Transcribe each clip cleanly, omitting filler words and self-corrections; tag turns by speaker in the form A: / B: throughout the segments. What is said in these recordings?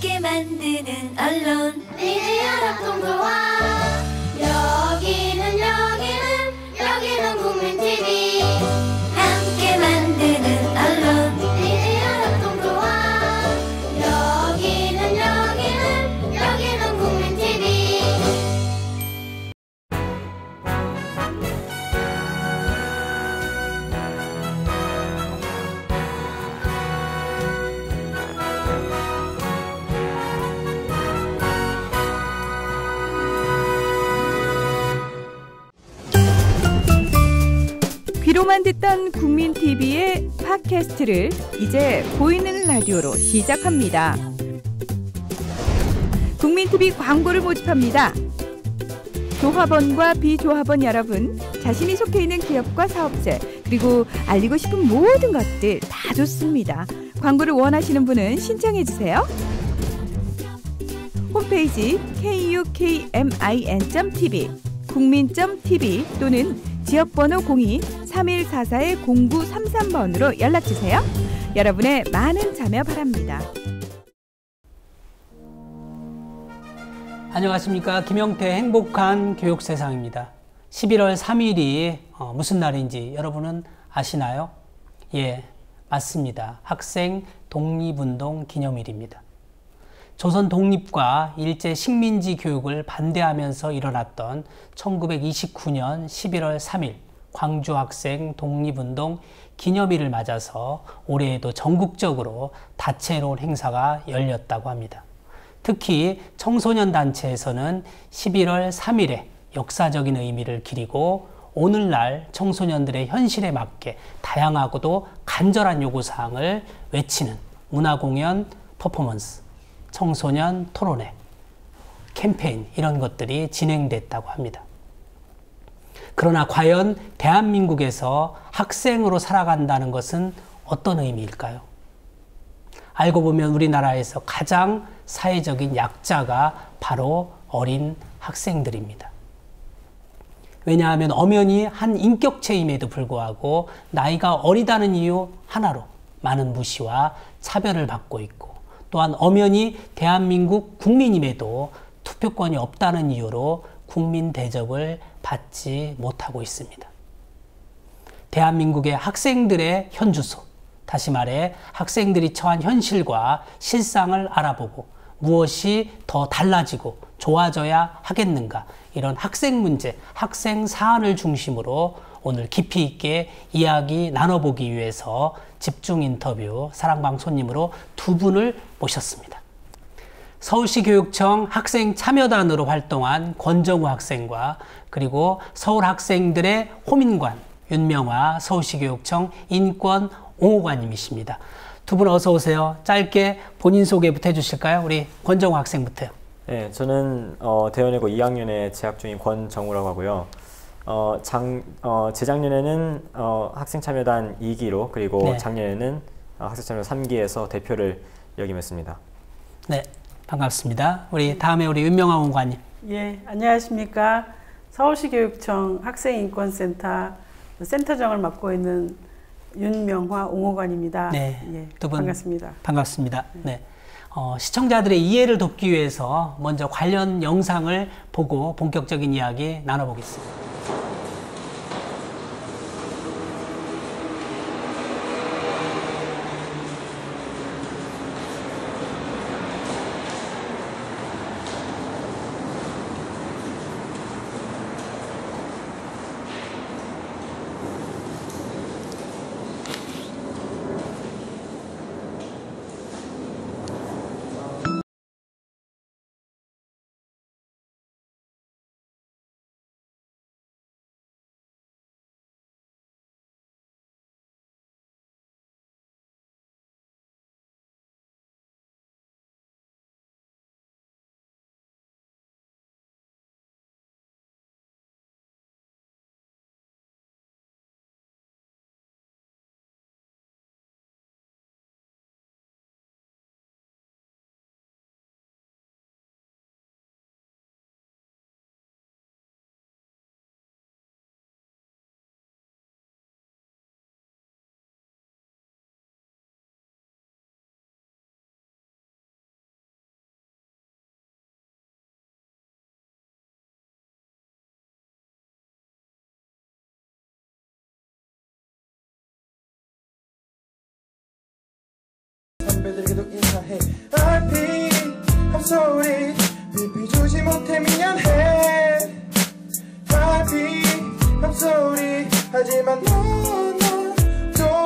A: 함께 만드는 언론
B: 니네 협동조합. 여기는 국민TV.
A: 함께 만드는 언론
B: 니네 협동조합. 여기는 국민TV.
C: 귀로만 듣던 국민TV의 팟캐스트를 이제 보이는 라디오로 시작합니다. 국민TV 광고를 모집합니다. 조합원과 비조합원 여러분, 자신이 속해 있는 기업과 사업체, 그리고 알리고 싶은 모든 것들 다 좋습니다. 광고를 원하시는 분은 신청해주세요. 홈페이지 kukmin.tv, 국민.tv 또는 지역번호 02-3144-0933번으로 연락주세요. 여러분의 많은 참여 바랍니다.
D: 안녕하십니까. 김영태 행복한 교육세상입니다. 11월 3일이 무슨 날인지 여러분은 아시나요? 예, 맞습니다. 학생 독립운동 기념일입니다. 조선 독립과 일제 식민지 교육을 반대하면서 일어났던 1929년 11월 3일 광주 학생 독립운동 기념일을 맞아서 올해에도 전국적으로 다채로운 행사가 열렸다고 합니다. 특히 청소년 단체에서는 11월 3일에 역사적인 의미를 기리고 오늘날 청소년들의 현실에 맞게 다양하고도 간절한 요구사항을 외치는 문화공연, 퍼포먼스, 청소년 토론회, 캠페인 이런 것들이 진행됐다고 합니다. 그러나 과연 대한민국에서 학생으로 살아간다는 것은 어떤 의미일까요? 알고 보면 우리나라에서 가장 사회적인 약자가 바로 어린 학생들입니다. 왜냐하면 엄연히 한 인격체임에도 불구하고 나이가 어리다는 이유 하나로 많은 무시와 차별을 받고 있고, 또한 엄연히 대한민국 국민임에도 투표권이 없다는 이유로 국민 대접을 받지 못하고 있습니다. 대한민국의 학생들의 현주소, 다시 말해 학생들이 처한 현실과 실상을 알아보고 무엇이 더 달라지고 좋아져야 하겠는가, 이런 학생 문제, 학생 사안을 중심으로 오늘 깊이 있게 이야기 나눠보기 위해서 집중 인터뷰 사랑방 손님으로 두 분을 모셨습니다. 서울시 교육청 학생 참여단으로 활동한 권정우 학생과 그리고 서울 학생들의 호민관 윤명화 서울시 교육청 인권 옹호관님이십니다. 두 분 어서 오세요. 짧게 본인 소개부터 해주실까요? 우리 권정우 학생부터요.
E: 네, 저는 대원외고 2학년에 재학 중인 권정우라고 하고요. 재작년에는 학생 참여단 2기로, 그리고
D: 네.
E: 작년에는 학생 참여단 3기에서 대표를 역임했습니다.
D: 네, 반갑습니다. 우리 다음에 우리 윤명화 옹호관님.
F: 예, 안녕하십니까. 서울시 교육청 학생인권센터 센터장을 맡고 있는 윤명화 옹호관입니다.
D: 네,
F: 예,
D: 두 분
F: 반갑습니다.
D: 반갑습니다. 네. 시청자들의 이해를 돕기 위해서 먼저 관련 영상을 보고 본격적인 이야기 나눠보겠습니다.
G: 선배들에게도 인사해. RP I'm sorry BP 주지 못해 미안해. RP I'm sorry 하지만 너도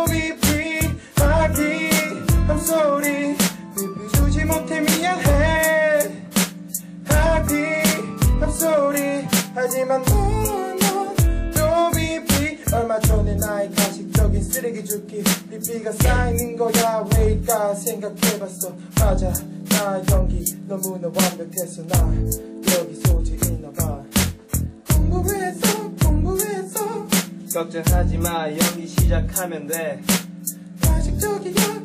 G: BP RP I'm sorry BP 주지 못해 미안해. RP I'm sorry 하지만 너도 BP 얼마 전에 나의 가식적인 쓰레기 줍기 BP가 쌓이는 거야 왜일까 생각해봤어. 맞아 나의 연기 너무나 완벽해서 나 여기 소질 있나봐. 공부했어 걱정하지마 연기 시작하면 돼.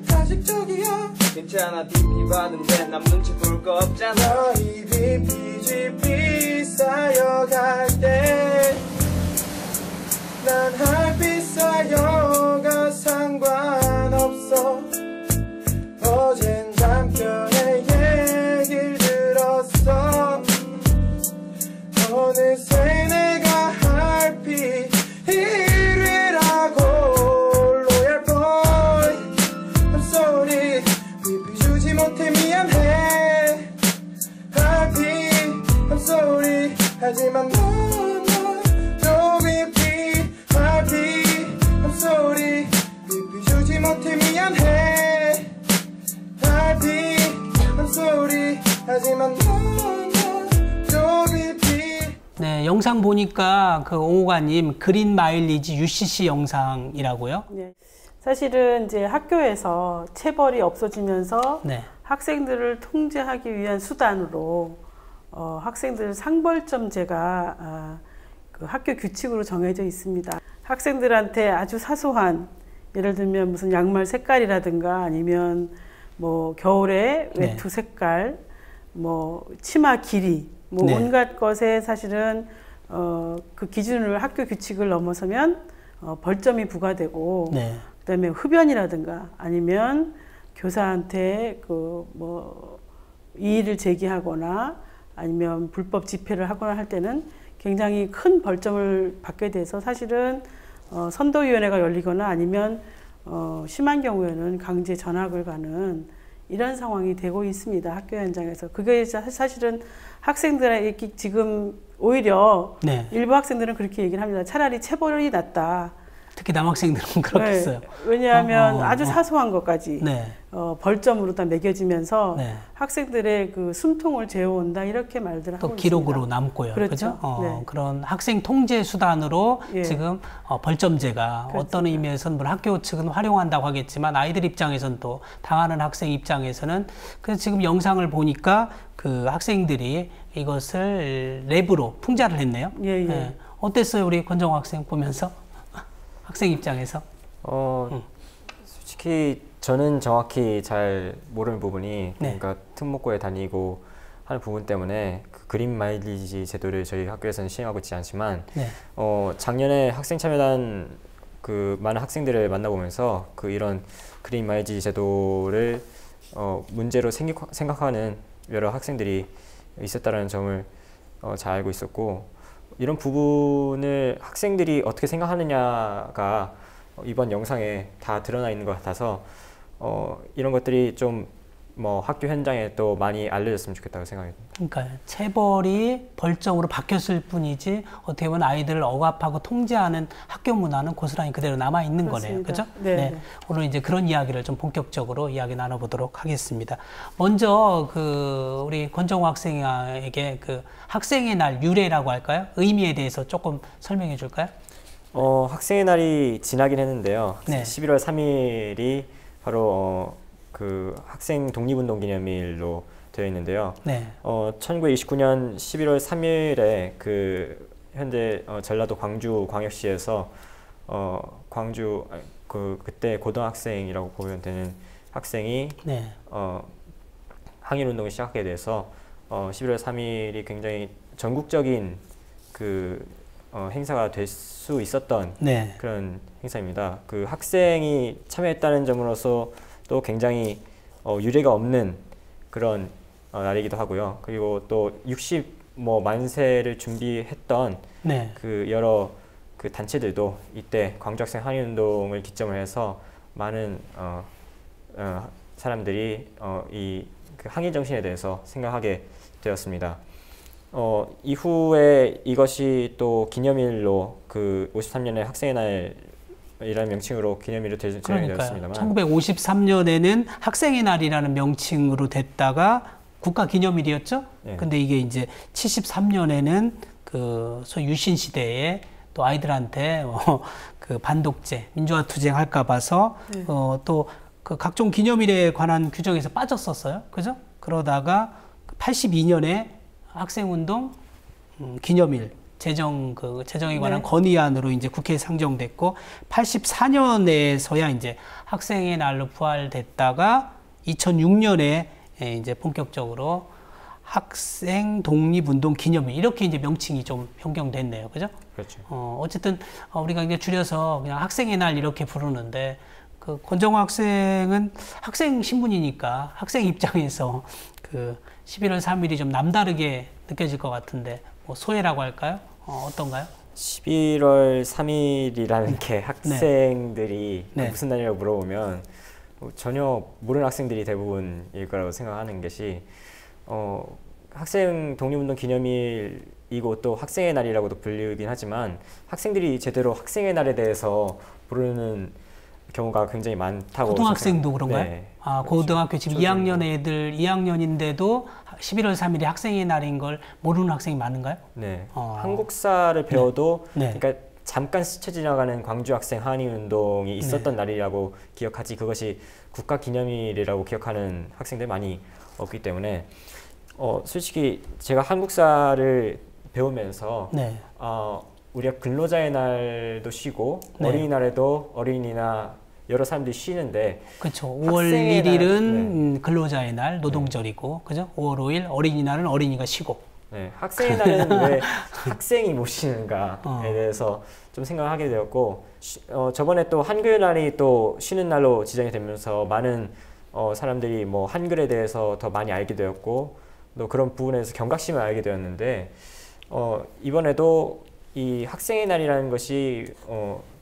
G: 가식적이야 괜찮아 BP 받은데 남 눈치 볼 거 없잖아. 너희 BP GP 쌓여갈 때 난 RP 쌓여가 상관없어. 어젠 남편의 얘길 들었어. 어느새 내가 RP 1위라고 로얄 보이. I'm sorry BP 주지 못해 미안해. RP I'm sorry 하지만 너도 BP RP I'm sorry BP 주지 못해 미안해. RP I'm sorry 하지만 너도 BP.
D: 네, 영상 보니까 그 옹호가님 그린 마일리지 UCC 영상이라고요?
F: 네. 사실은 이제 학교에서 체벌이 없어지면서
D: 네.
F: 학생들을 통제하기 위한 수단으로 학생들 상벌점제가 그 학교 규칙으로 정해져 있습니다. 학생들한테 아주 사소한 예를 들면 무슨 양말 색깔이라든가 아니면 뭐 겨울에 외투 색깔, 뭐 치마 길이, 뭐
D: 네.
F: 온갖 것에 사실은 그 기준을 학교 규칙을 넘어서면 벌점이 부과되고
D: 네.
F: 그다음에 흡연이라든가 아니면 교사한테 그 뭐 이의를 제기하거나 아니면 불법 집회를 하거나 할 때는 굉장히 큰 벌점을 받게 돼서 사실은 선도위원회가 열리거나 아니면 심한 경우에는 강제 전학을 가는 이런 상황이 되고 있습니다. 학교 현장에서. 그게 사실은 학생들에게 지금 오히려
D: 네.
F: 일부 학생들은 그렇게 얘기를 합니다. 차라리 체벌이 낫다.
D: 특히 남학생들은 그렇겠어요.
F: 네. 왜냐하면 아주 사소한 것까지
D: 네.
F: 벌점으로 다 매겨지면서
D: 네.
F: 학생들의 그 숨통을 재워온다 이렇게 말들 하고
D: 또 기록으로
F: 있습니다.
D: 남고요.
F: 그렇죠.
D: 그죠?
F: 네.
D: 그런 학생 통제 수단으로
F: 예.
D: 지금 벌점제가
F: 그렇습니다.
D: 어떤 의미에서는 물론 학교 측은 활용한다고 하겠지만 아이들 입장에서는 또 당하는 학생 입장에서는 그래서 지금 영상을 보니까 그 학생들이 이것을 랩으로 풍자를 했네요.
F: 예, 예.
D: 예. 어땠어요, 우리 권정호 학생 보면서? 학생 입장에서?
E: 솔직히 저는 정확히 잘 모르는 부분이
D: 네.
E: 그러니까 특목고에 다니고 하는 부분 때문에 그 그린 마일리지 제도를 저희 학교에서는 시행하고 있지 않지만
D: 네.
E: 작년에 학생 참여단 그 많은 학생들을 만나보면서 그 이런 그린 마일리지 제도를 문제로 생각하는 여러 학생들이 있었다는 점을 잘 알고 있었고 이런 부분을 학생들이 어떻게 생각하느냐가 이번 영상에 다 드러나 있는 것 같아서 이런 것들이 좀 뭐 학교 현장에 또 많이 알려졌으면 좋겠다고 생각해요.
D: 그러니까 체벌이 벌점으로 바뀌었을 뿐이지 어떻게 보면 아이들을 억압하고 통제하는 학교 문화는 고스란히 그대로 남아 있는 거네요. 그렇죠?
F: 네.
D: 네. 오늘 이제 그런 이야기를 좀 본격적으로 이야기 나눠보도록 하겠습니다. 먼저 그 우리 권정호 학생에게 그 학생의 날 유래라고 할까요? 의미에 대해서 조금 설명해 줄까요?
E: 학생의 날이 지나긴 했는데요.
D: 네.
E: 11월 3일이 바로 그 학생 독립운동 기념일로 되어 있는데요.
D: 네.
E: 1929년 11월 3일에 그 현재 전라도 광주 광역시에서 광주 그때 고등학생이라고 보면 되는 학생이
D: 네.
E: 항일운동을 시작하게 돼서 11월 3일이 굉장히 전국적인 그 행사가 될 수 있었던
D: 네.
E: 그런 행사입니다. 그 학생이 참여했다는 점으로서 또 굉장히 유례가 없는 그런 날이기도 하고요. 그리고 또 60만세를 준비했던
D: 네.
E: 그 여러 그 단체들도 이때 광주학생 항일운동을 기점으로 해서 많은 사람들이 그 항일 정신에 대해서 생각하게 되었습니다. 이후에 이것이 또 기념일로 그 53년에 학생의 날이라는 명칭으로 기념일로 제정되었습니다만
D: 1953년에는 학생의 날이라는 명칭으로 됐다가 국가 기념일이었죠.
E: 네.
D: 근데 이게 이제 73년에는 그 소위 유신 시대에 또 아이들한테 그 반독재, 민주화 투쟁 할까 봐서 또 그 각종 기념일에 관한 규정에서 빠졌었어요. 그죠? 그러다가 82년에 학생운동 기념일 제정에 관한 건의안으로 이제 국회에 상정됐고 84년에서야 이제 학생의 날로 부활됐다가 2006년에 이제 본격적으로 학생 독립운동 기념일 이렇게 이제 명칭이 좀 변경됐네요. 그죠?
E: 그렇죠.
D: 어쨌든 우리가 이제 줄여서 그냥 학생의 날 이렇게 부르는데 그 권정호 학생은 학생 신분이니까 학생 입장에서 그 11월 3일이 좀 남다르게 느껴질 것 같은데 뭐 소회라고 할까요? 어떤가요?
E: 11월 3일이라는 게 학생들이
D: 네.
E: 무슨 날이라고 물어보면 전혀 모르는 학생들이 대부분일 거라고 생각하는 것이 학생 독립운동 기념일이고 또 학생의 날이라고도 불리긴 하지만 학생들이 제대로 학생의 날에 대해서 모르는 경우가 굉장히 많다고.
D: 고등학생도 그런가요?
E: 네.
D: 아, 고등학교 지금 2학년 애들 2학년인데도 11월 3일이 학생의 날인 걸 모르는 학생이 많은가요?
E: 네. 한국사를 배워도
D: 네.
E: 그러니까 잠깐 스쳐 지나가는 광주 학생 항의 운동이 있었던 날이라고 기억하지 그것이 국가 기념일이라고 기억하는 학생들 많이 없기 때문에 솔직히 제가 한국사를 배우면서
D: 네.
E: 우리가 근로자의 날도 쉬고
D: 네.
E: 어린이날에도 어린이나 여러 사람들이 쉬는데
D: 그렇죠. 5월
E: 학생의
D: 1일은 근로자의 날, 노동절이고, 그죠? 5월 5일 어린이날은 어린이가 쉬고.
E: 네, 학생의 날은 왜 학생이 못 쉬는가에 대해서 좀 생각하게 되었고, 저번에 또 한글 날이 또 쉬는 날로 지정이 되면서 많은 사람들이 뭐 한글에 대해서 더 많이 알게 되었고, 또 그런 부분에서 경각심을 알게 되었는데, 이번에도 이 학생의 날이라는 것이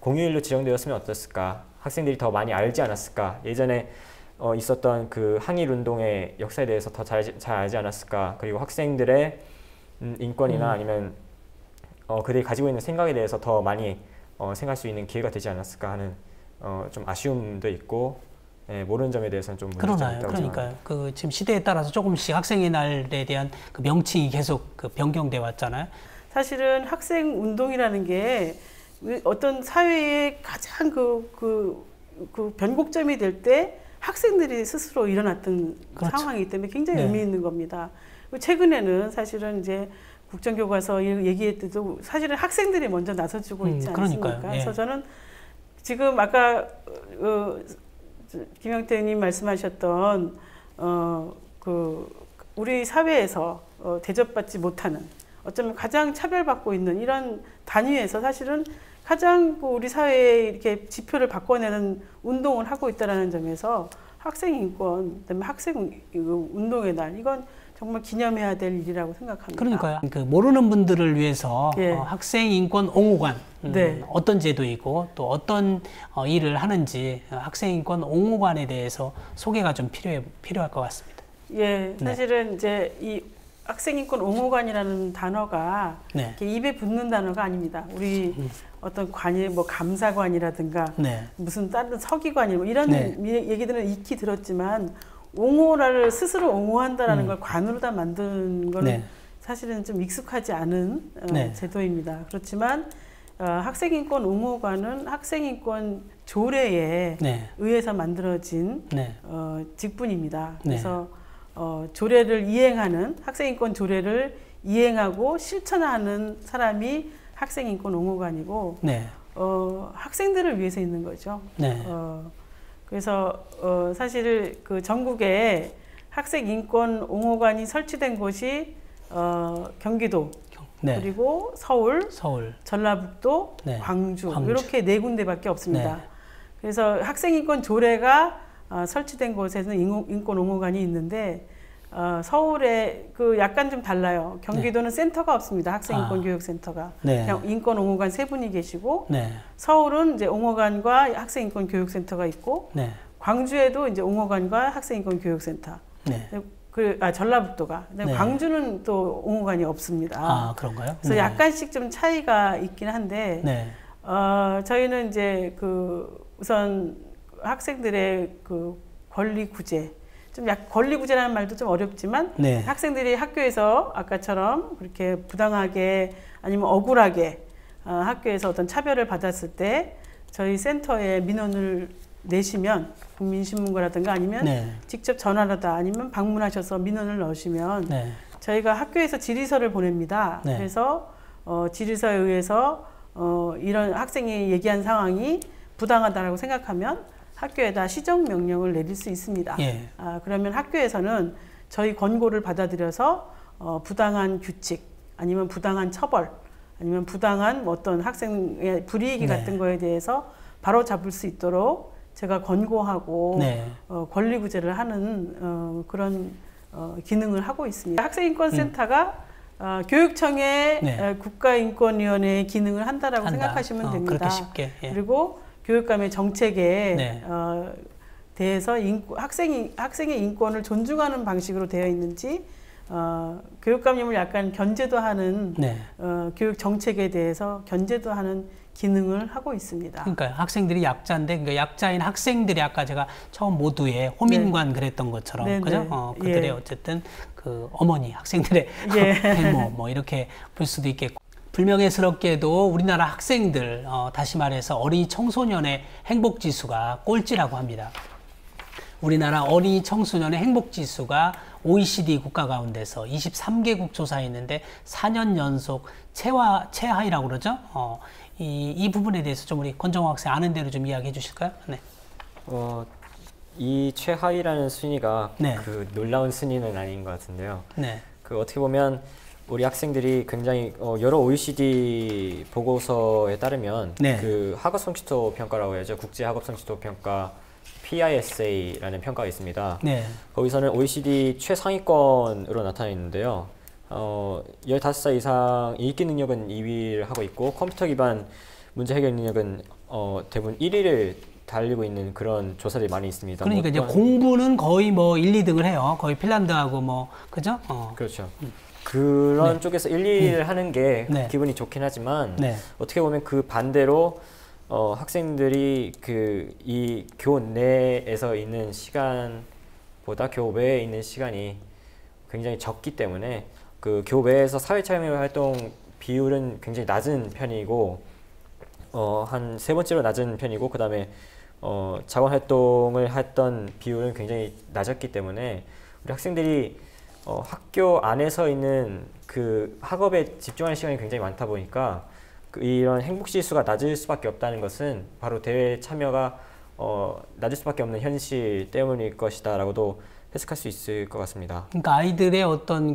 E: 공휴일로 지정되었으면 어땠을까? 학생들이 더 많이 알지 않았을까? 예전에 있었던 그 항일 운동의 역사에 대해서 더 잘 알지 않았을까? 그리고 학생들의 인권이나 아니면 그들이 가지고 있는 생각에 대해서 더 많이 생각할 수 있는 기회가 되지 않았을까 하는 좀 아쉬움도 있고 모르는 점에 대해서는 좀 문제점이
D: 그러나요.
E: 있다고
D: 그러니까요.
E: 생각합니다.
D: 그 지금 시대에 따라서 조금씩 학생의 날에 대한 그 명칭이 계속 그 변경돼 왔잖아요.
F: 사실은 학생 운동이라는 게 어떤 사회의 가장 그 변곡점이 될 때 학생들이 스스로 일어났던
D: 그렇죠.
F: 상황이기 때문에 굉장히
D: 네.
F: 의미 있는 겁니다. 최근에는 사실은 이제 국정교과서 얘기할 때도 사실은 학생들이 먼저 나서주고 있지 않습니까?
D: 그러니까요. 예.
F: 그래서 저는 지금 아까 김영태 의원님 말씀하셨던 우리 사회에서 대접받지 못하는 어쩌면 가장 차별받고 있는 이런 단위에서 사실은 가장 우리 사회에 이렇게 지표를 바꿔내는 운동을 하고 있다는 점에서 학생 인권, 그다음에 학생 운동의 날 이건 정말 기념해야 될 일이라고 생각합니다.
D: 그러니까요. 그 모르는 분들을 위해서
F: 예.
D: 학생 인권 옹호관
F: 네.
D: 어떤 제도이고 또 어떤 일을 하는지 학생 인권 옹호관에 대해서 소개가 좀 필요할 것 같습니다.
F: 예, 사실은 이제 이 학생인권 옹호관이라는 단어가
D: 네.
F: 이렇게 입에 붙는 단어가 아닙니다. 우리 어떤 관이 뭐 감사관이라든가
D: 네.
F: 무슨 다른 서기관이 뭐 이런
D: 네.
F: 얘기들은 익히 들었지만 옹호를 스스로 옹호한다라는 걸 관으로 다 만든 거는
D: 네.
F: 사실은 좀 익숙하지 않은
D: 네.
F: 제도입니다. 그렇지만 학생인권 옹호관은 학생인권 조례에
D: 네.
F: 의해서 만들어진
D: 네.
F: 직분입니다.
D: 네.
F: 그래서 조례를 이행하는 학생인권 조례를 이행하고 실천하는 사람이 학생인권 옹호관이고
D: 네.
F: 학생들을 위해서 있는 거죠.
D: 네.
F: 그래서 사실 그 전국에 학생인권 옹호관이 설치된 곳이 경기도
D: 네.
F: 그리고 서울, 전라북도,
D: 네.
F: 광주 이렇게 네 군데밖에 없습니다.
D: 네.
F: 그래서 학생인권 조례가 설치된 곳에는 인권 옹호관이 있는데 서울에 그 약간 좀 달라요. 경기도는 센터가 없습니다. 학생인권 교육센터가.
D: 네.
F: 그냥 인권 옹호관 3분이 계시고
D: 네.
F: 서울은 이제 옹호관과 학생인권 교육센터가 있고
D: 네.
F: 광주에도 이제 옹호관과 학생인권교육센터.
D: 네.
F: 전라북도가. 근데
D: 네.
F: 광주는 또 옹호관이 없습니다.
D: 아, 그런가요?
F: 그래서
D: 네.
F: 약간씩 좀 차이가 있긴 한데,
D: 네.
F: 저희는 이제 우선 학생들의 권리 구제, 권리 구제라는 말도 좀 어렵지만,
D: 네.
F: 학생들이 학교에서 아까처럼 그렇게 부당하게 아니면 억울하게 학교에서 어떤 차별을 받았을 때 저희 센터에 민원을 내시면 국민신문고라든가 아니면
D: 네.
F: 직접 전화라다 아니면 방문하셔서 민원을 넣으시면
D: 네.
F: 저희가 학교에서 질의서를 보냅니다.
D: 네.
F: 그래서 질의서에 의해서 이런 학생이 얘기한 상황이 부당하다라고 생각하면 학교에다 시정 명령을 내릴 수 있습니다.
D: 예.
F: 그러면 학교에서는 저희 권고를 받아들여서 부당한 규칙 아니면 부당한 처벌 아니면 부당한 어떤 학생의 불이익이
D: 네.
F: 같은 거에 대해서 바로 잡을 수 있도록 제가 권고하고
D: 네.
F: 권리 구제를 하는 그런 기능을 하고 있습니다. 학생인권센터가 교육청의
D: 네.
F: 국가인권위원회의 기능을 한다라고
D: 한다.
F: 생각하시면 됩니다.
D: 그렇게 쉽게. 예.
F: 그리고 교육감의 정책에
D: 네.
F: 대해서 학생의 인권을 존중하는 방식으로 되어 있는지 교육감님을 약간 견제도 하는
D: 네.
F: 교육 정책에 대해서 견제도 하는 기능을 하고 있습니다.
D: 그러니까 학생들이 약자인데, 그러니까 약자인 학생들이 아까 제가 처음 모두에 호민관 그랬던 것처럼,
F: 네,
D: 그죠?
F: 네.
D: 그들의
F: 예.
D: 어쨌든 학생들의 학생들의
F: 예.
D: 해모 뭐 이렇게 볼 수도 있겠고. 불명예스럽게도 우리나라 학생들, 다시 말해서 어린이 청소년의 행복 지수가 꼴찌라고 합니다. 우리나라 어린이 청소년의 행복 지수가 OECD 국가 가운데서 23개국 조사했는데 4년 연속 최하위라고 그러죠. 이 부분에 대해서 좀 우리 권정호 학생 아는 대로 좀 이야기해 주실까요? 네.
E: 이 최하위라는 순위가
D: 네.
E: 놀라운 순위는 아닌 것 같은데요.
D: 네.
E: 어떻게 보면 우리 학생들이 굉장히 여러 OECD 보고서에 따르면
D: 네.
E: 학업 성취도 평가라고 해야죠. 국제 학업 성취도 평가 PISA라는 평가가 있습니다.
D: 네.
E: 거기서는 OECD 최상위권으로 나타나 있는데요. 15살 이상 읽기 능력은 2위를 하고 있고 컴퓨터 기반 문제 해결 능력은 대부분 1위를 달리고 있는 그런 조사들이 많이 있습니다.
D: 그러니까 이제 공부는 거의 1, 2등을 해요. 거의 핀란드하고 그죠?
E: 그렇죠. 그런
D: 네.
E: 쪽에서 1, 2위를 하는 게
D: 네.
E: 기분이 좋긴 하지만
D: 네.
E: 어떻게 보면 그 반대로 학생들이 이 교원 내에서 있는 시간보다 교 외에 있는 시간이 굉장히 적기 때문에 교 외에서 사회참여 활동 비율은 굉장히 낮은 편이고 한 3번째로 낮은 편이고 그 다음에 자원 활동을 했던 비율은 굉장히 낮았기 때문에 우리 학생들이 학교 안에서 있는 학업에 집중하는 시간이 굉장히 많다 보니까 이런 행복지수가 낮을 수밖에 없다는 것은 바로 대회 참여가 낮을 수밖에 없는 현실 때문일 것이다 라고도 해석할 수 있을 것 같습니다.
D: 그러니까 아이들의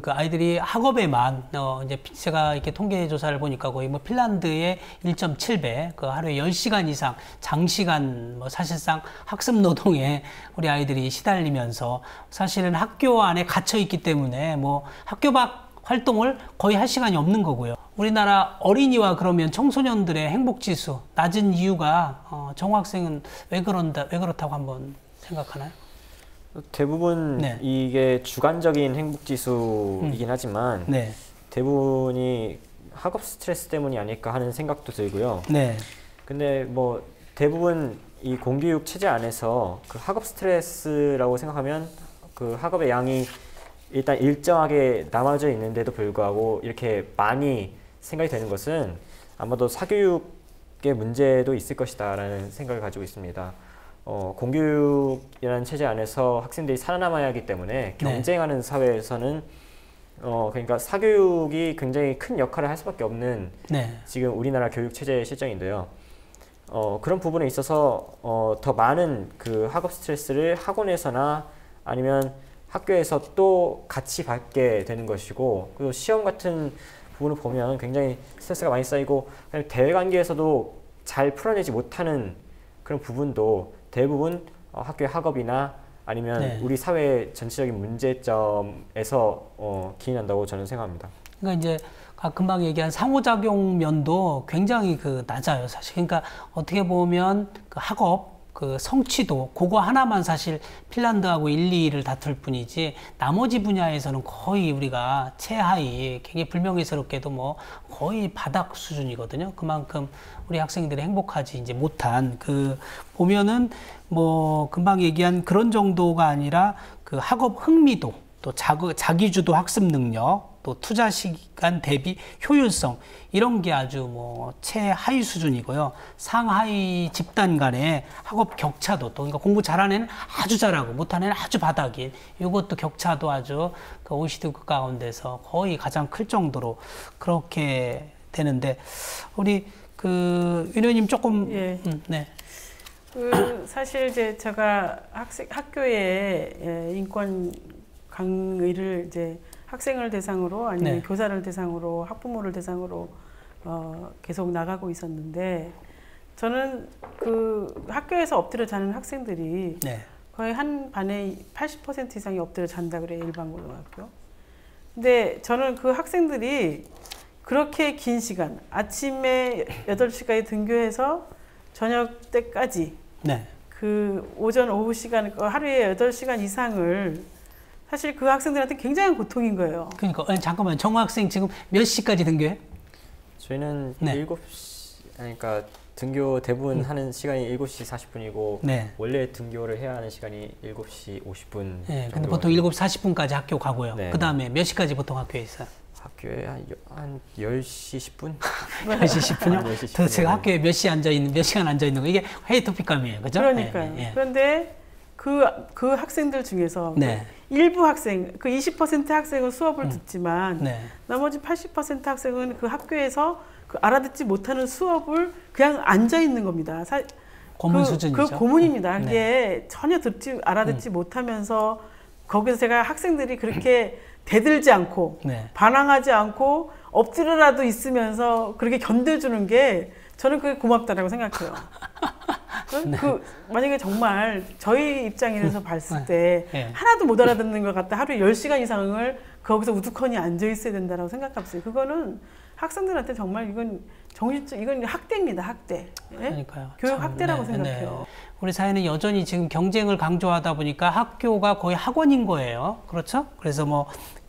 D: 아이들이 학업에만 이제 제가 이렇게 통계 조사를 보니까 거의 핀란드의 1.7배, 하루에 10시간 이상 장시간 사실상 학습 노동에 우리 아이들이 시달리면서 사실은 학교 안에 갇혀 있기 때문에 학교 밖 활동을 거의 할 시간이 없는 거고요. 우리나라 어린이와 그러면 청소년들의 행복 지수 낮은 이유가 정호 학생은 왜 그렇다고 한번 생각하나요?
E: 대부분
D: 네.
E: 이게 주관적인 행복지수이긴 하지만
D: 네.
E: 대부분이 학업 스트레스 때문이 아닐까 하는 생각도 들고요.
D: 네.
E: 근데 대부분 이 공교육 체제 안에서 학업 스트레스라고 생각하면 학업의 양이 일단 일정하게 남아져 있는데도 불구하고 이렇게 많이 생각이 되는 것은 아마도 사교육의 문제도 있을 것이다 라는 생각을 가지고 있습니다. 공교육이라는 체제 안에서 학생들이 살아남아야 하기 때문에 경쟁하는 사회에서는 그러니까 사교육이 굉장히 큰 역할을 할 수밖에 없는 지금 우리나라 교육 체제의 실정인데요. 그런 부분에 있어서 더 많은 학업 스트레스를 학원에서나 아니면 학교에서 또 같이 받게 되는 것이고, 그리고 시험 같은 부분을 보면 굉장히 스트레스가 많이 쌓이고 대외 관계에서도 잘 풀어내지 못하는 그런 부분도 대부분 학교의 학업이나 아니면 우리 사회의 전체적인 문제점에서 기인한다고 저는 생각합니다.
D: 그러니까 이제 금방 얘기한 상호작용 면도 굉장히 낮아요, 사실. 그러니까 어떻게 보면 학업 그 성취도 그거 하나만 사실 핀란드하고 1, 2위를 다툴 뿐이지 나머지 분야에서는 거의 우리가 최하위, 굉장히 불명예스럽게도 뭐 거의 바닥 수준이거든요. 그만큼 우리 학생들이 행복하지 이제 못한 그 보면은 뭐 금방 얘기한 그런 정도가 아니라 그 학업 흥미도 또 자기주도 학습 능력 또 투자 시간 대비 효율성 이런 게 아주 뭐 최하위 수준이고요. 상하위 집단 간의 학업 격차도 또 그러니까 공부 잘하는 애는 아주 잘하고 못하는 애는 아주 바닥인 이것도 격차도 아주 그 OECD 국가 가운데서 거의 가장 클 정도로 그렇게 되는데 우리 그 위원님 조금
F: 예.
D: 네.
F: 그 사실 이제 제가 학교에 인권 강의를 이제 학생을 대상으로 아니면
D: 네.
F: 교사를 대상으로 학부모를 대상으로 계속 나가고 있었는데 저는 그 학교에서 엎드려 자는 학생들이
D: 네.
F: 거의 한 반에 80% 이상이 엎드려 잔다 그래요, 일반 고등학교. 근데 저는 그 학생들이 그렇게 긴 시간, 아침에 8시까지 등교해서 저녁 때까지
D: 네.
F: 그 오전 오후 시간 하루에 8시간 이상을 사실 그 학생들한테 굉장한 고통인 거예요.
D: 그러니까 잠깐만 정우 학생 지금 몇 시까지 등교해?
E: 저희는
D: 네.
E: 7시 그러니까 등교 대부분 하는 시간이 7시 40분이고
D: 네.
E: 원래 등교를 해야 하는 시간이 7시 50분.
D: 네, 근데 보통 7시 40분까지 학교 가고요.
E: 네.
D: 그 다음에 몇 시까지 보통 학교에 있어요?
E: 학교에 한 10시 10분?
D: 10시 10분요?
E: 10시 10분.
D: 도대체 학교에 몇 시간 앉아 있는 거 이게 회의 토픽감이에요. 그죠?
F: 그러니까요.
D: 네, 네,
F: 그런데 그 학생들 중에서
D: 네.
F: 일부 학생, 그 20% 학생은 수업을 듣지만
D: 네.
F: 나머지 80% 학생은 그 학교에서 그 알아듣지 못하는 수업을 그냥 앉아 있는 겁니다.
D: 고문
F: 그,
D: 수준이죠.
F: 그 고문입니다.
D: 네.
F: 그게 전혀 알아듣지 못하면서 거기서 제가 학생들이 그렇게 대들지 않고
D: 네.
F: 반항하지 않고 엎드려라도 있으면서 그렇게 견뎌주는 게 저는 그게 고맙다라고 생각해요. 만약에 정말 저희 입장에서 봤을 때
D: 네.
F: 하나도 못 알아듣는 것 같다. 하루에 10시간 이상을 거기서 우두커니 앉아 있어야 된다라고 생각합니다. 그거는 학생들한테 정말 이건 이건 학대입니다. 학대. 예?
D: 그러니까요.
F: 교육
D: 참,
F: 학대라고
D: 네,
F: 생각해요.
D: 네. 우리 사회는 여전히 지금 경쟁을 강조하다 보니까 학교가 거의 학원인 거예요. 그렇죠? 그래서 뭐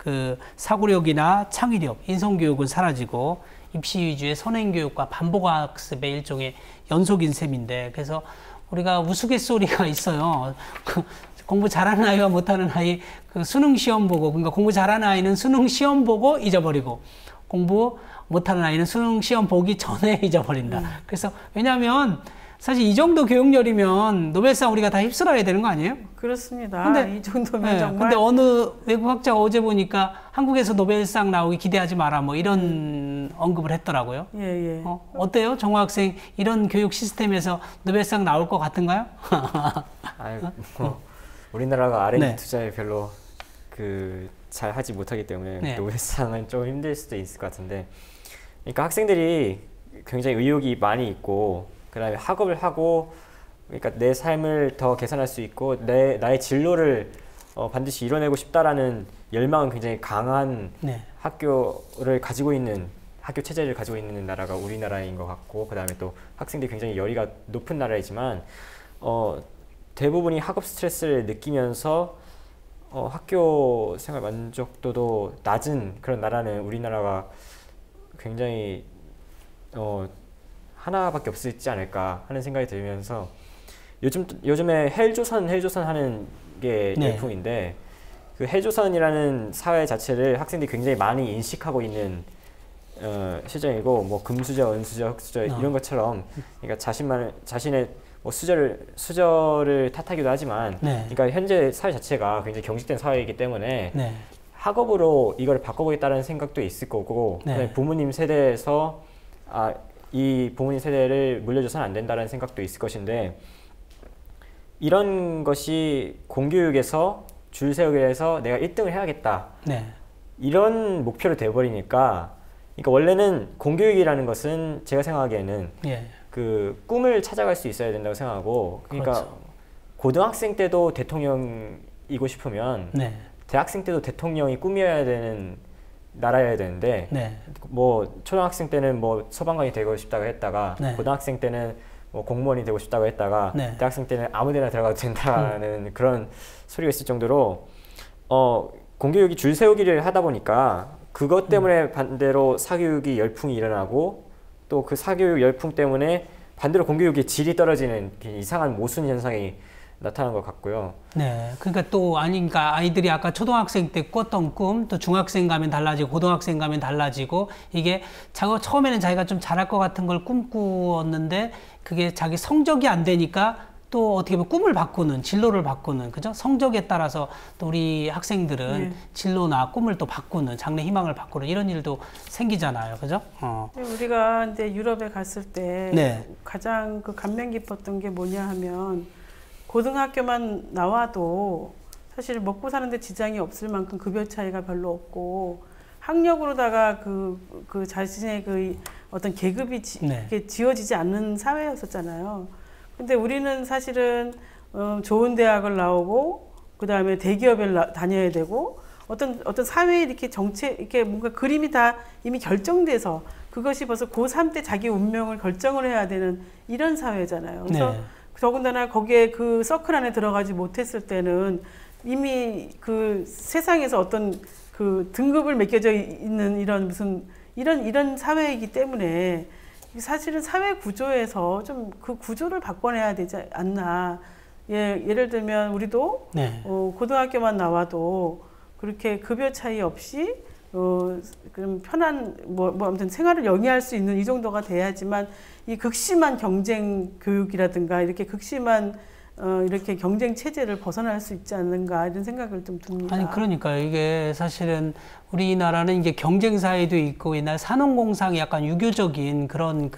D: 그 사고력이나 창의력, 인성교육은 사라지고 입시 위주의 선행교육과 반복학습의 일종의 연속인 셈인데 그래서 우리가 우스갯소리가 있어요. 공부 잘하는 아이와 못하는 아이 그 수능 시험 보고 그러니까 공부 잘하는 아이는 수능 시험 보고 잊어버리고 공부 못하는 아이는 수능 시험 보기 전에 잊어버린다. 그래서 왜냐하면 사실 이 정도 교육열이면 노벨상 우리가 다 휩쓸어야 되는 거 아니에요?
F: 그렇습니다.
D: 근데,
F: 이 정도면
D: 네,
F: 정말.
D: 근데 어느 외국 학자가 어제 보니까 한국에서 노벨상 나오기 기대하지 마라 뭐 이런 언급을 했더라고요.
F: 예.
D: 어때요? 정우 학생 이런 교육 시스템에서 노벨상 나올 것 같은가요?
E: 우리나라가 R&D
D: 네.
E: 투자에 별로 잘 하지 못하기 때문에
D: 네.
E: 노벨상은 좀 힘들 수도 있을 것 같은데 그러니까 학생들이 굉장히 의욕이 많이 있고 그다음에 학업을 하고 그러니까 내 삶을 더 개선할 수 있고 나의 진로를 반드시 이뤄내고 싶다라는 열망은 굉장히 강한
D: 네.
E: 학교를 가지고 있는 학교 체제를 가지고 있는 나라가 우리나라인 것 같고 그다음에 또 학생들이 굉장히 열의가 높은 나라이지만 대부분이 학업 스트레스를 느끼면서 학교 생활 만족도도 낮은 그런 나라는 우리나라가 굉장히 하나밖에 없지 않을까 하는 생각이 들면서 요즘에 헬조선 하는 게
D: 네.
E: 열풍인데 그 헬조선이라는 사회 자체를 학생들이 굉장히 많이 인식하고 있는 시점이고 뭐 금수저, 은수저, 흑수저 이런 것처럼 그러니까 자신의 뭐 수저를 탓하기도 하지만
D: 네.
E: 그러니까 현재 사회 자체가 굉장히 경직된 사회이기 때문에
D: 네.
E: 학업으로 이걸 바꿔보겠다는 생각도 있을 거고
D: 네.
E: 그다음에 부모님 세대에서 이 부모님 세대를 물려줘서는 안 된다는 생각도 있을 것인데 이런 것이 공교육에서 줄 세우기 위해서 내가 1등을 해야겠다
D: 네.
E: 이런 목표로 돼버리니까 그러니까 원래는 공교육이라는 것은 제가 생각하기에는
D: 예.
E: 그 꿈을 찾아갈 수 있어야 된다고 생각하고 그러니까
D: 그렇죠.
E: 고등학생 때도 대통령이고 싶으면
D: 네.
E: 대학생 때도 대통령이 꿈이어야 되는 나라여야 되는데
D: 네.
E: 뭐 초등학생 때는 뭐 소방관이 되고 싶다고 했다가
D: 네.
E: 고등학생 때는 뭐 공무원이 되고 싶다고 했다가
D: 네.
E: 대학생 때는 아무데나 들어가도 된다는 그런 소리가 있을 정도로 공교육이 줄 세우기를 하다 보니까 그것 때문에 반대로 사교육이 열풍이 일어나고 또 그 사교육 열풍 때문에 반대로 공교육의 질이 떨어지는 이상한 모순 현상이 나타난 것 같고요.
D: 네, 그러니까 또 아니니까 아이들이 아까 초등학생 때 꿨던 꿈, 또 중학생 가면 달라지고 고등학생 가면 달라지고 이게 처음에는 자기가 좀 잘할 것 같은 걸 꿈꾸었는데 그게 자기 성적이 안 되니까 또 어떻게 보면 꿈을 바꾸는, 진로를 바꾸는, 그죠? 성적에 따라서 또 우리 학생들은 진로나 꿈을 또 바꾸는, 장래 희망을 바꾸는 이런 일도 생기잖아요, 그죠?
F: 우리가 이제 유럽에 갔을 때
D: 네.
F: 가장 그 감명 깊었던 게 뭐냐 하면 고등학교만 나와도 사실 먹고 사는데 지장이 없을 만큼 급여 차이가 별로 없고 학력으로다가 그 자신의 그 어떤 계급이 이렇게 지어지지 않는 사회였었잖아요. 근데 우리는 사실은 좋은 대학을 나오고 그 다음에 대기업에 다녀야 되고 어떤 사회에 이렇게 이렇게 뭔가 그림이 다 이미 결정돼서 그것이 벌써 고3 때 자기 운명을 결정을 해야 되는 이런 사회잖아요. 그래서
D: 네.
F: 더군다나 거기에 그 서클 안에 들어가지 못했을 때는 이미 그 세상에서 어떤 그 등급을 매겨져 있는 이런 사회이기 때문에 사실은 사회 구조에서 좀 그 구조를 바꿔내야 되지 않나. 예를 들면 우리도
D: 네.
F: 고등학교만 나와도 그렇게 급여 차이 없이 그럼 편한 아무튼 생활을 영위할 수 있는 이 정도가 돼야지만 이 극심한 경쟁 교육이라든가 이렇게 극심한 이렇게 경쟁 체제를 벗어날 수 있지 않는가 이런 생각을 좀 듭니다.
D: 아니 그러니까 이게 사실은 우리나라는 이게 경쟁 사회도 있고 옛날 산업공상이 약간 유교적인 그런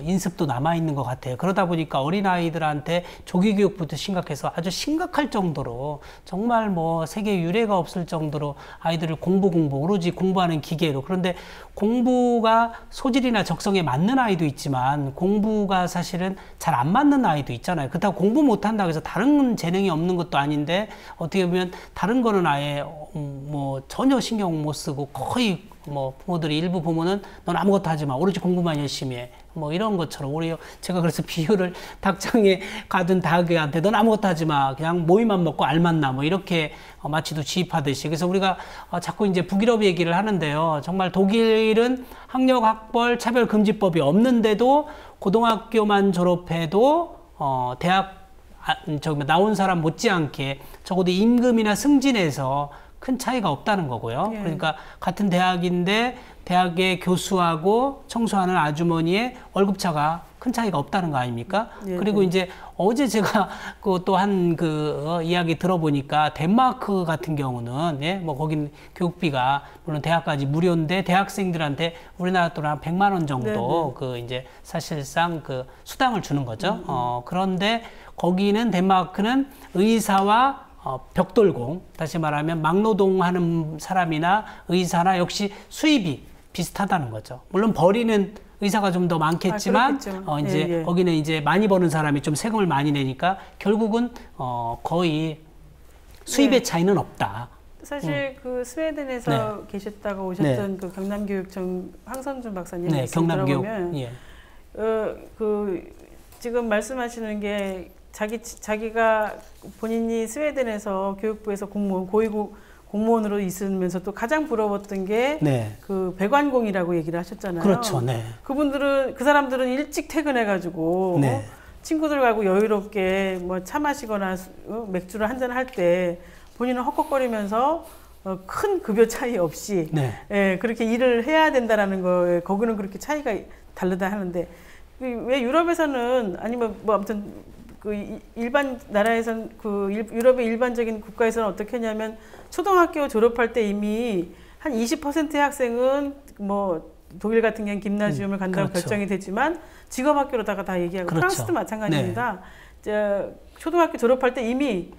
D: 인습도 남아 있는 것 같아요. 그러다 보니까 어린 아이들한테 조기 교육부터 심각해서 아주 심각할 정도로 정말 뭐 세계 유례가 없을 정도로 아이들을 공부 오로지 공부하는 기계로. 그런데 공부가 소질이나 적성에 맞는 아이도 있지만 공부가 사실은 잘 안 맞는 아이도 있잖아요. 그렇다고 공부 못한다고 해서 다른 재능이 없는 것도 아닌데 어떻게 보면 다른 거는 아예 뭐 전혀 신경 못 쓰고 거의 뭐 부모들이 일부 보면은 넌 아무것도 하지 마. 오로지 공부만 열심히 해. 뭐 이런 것처럼 오히려 제가 그래서 비유를 닭장에 가든 닭한테 넌 아무것도 하지 마. 그냥 모이만 먹고 알만 나. 뭐 이렇게 마취도 지입하듯이. 그래서 우리가 자꾸 이제 북유럽 얘기를 하는데요. 정말 독일은 학력 학벌 차별 금지법이 없는데도 고등학교만 졸업해도 대학 나온 사람 못지않게 적어도 임금이나 승진에서 큰 차이가 없다는 거고요.
F: 예.
D: 그러니까 같은 대학인데 대학의 교수하고 청소하는 아주머니의 월급차가 큰 차이가 없다는 거 아닙니까?
F: 예,
D: 그리고
F: 네.
D: 이제 어제 제가 또 한 이야기 들어보니까 덴마크 같은 경우는 뭐 거긴 교육비가 물론 대학까지 무료인데 대학생들한테 우리나라 돈 한 100만 원 정도 이제 사실상 수당을 주는 거죠. 그런데 거기는 덴마크는 의사와 벽돌공, 다시 말하면 막노동하는 사람이나 의사나 역시 수입이 비슷하다는 거죠. 물론 벌이는 의사가 좀 더 많겠지만 이제 거기는 이제 많이 버는 사람이 좀 세금을 많이 내니까 결국은 거의 수입의 차이는 없다.
F: 사실 그 스웨덴에서 계셨다가 오셨던 그 경남교육청 황선준 박사님 말씀 들어보면 지금 말씀하시는 게 자기가 본인이 스웨덴에서 교육부에서 고위급 공무원으로 있으면서 또 가장 부러웠던 게 그 배관공이라고 얘기를 하셨잖아요.
D: 그렇죠. 네.
F: 그 사람들은 일찍 퇴근해가지고 친구들하고 여유롭게 뭐 차 마시거나 맥주를 한잔 할 때 본인은 헉헉거리면서 큰 급여 차이 없이 그렇게 일을 해야 된다라는 거에 거기는 그렇게 차이가 다르다 하는데 왜 유럽에서는 아니면 뭐 아무튼 그 일반 나라에선 유럽의 일반적인 국가에서는 어떻게 하냐면 초등학교 졸업할 때 이미 한 20%의 학생은 뭐 독일 같은 경우는 김나지움을 간다고 결정이 되지만 직업학교로다가 다 얘기하고 프랑스도 마찬가지입니다. 초등학교 졸업할 때 이미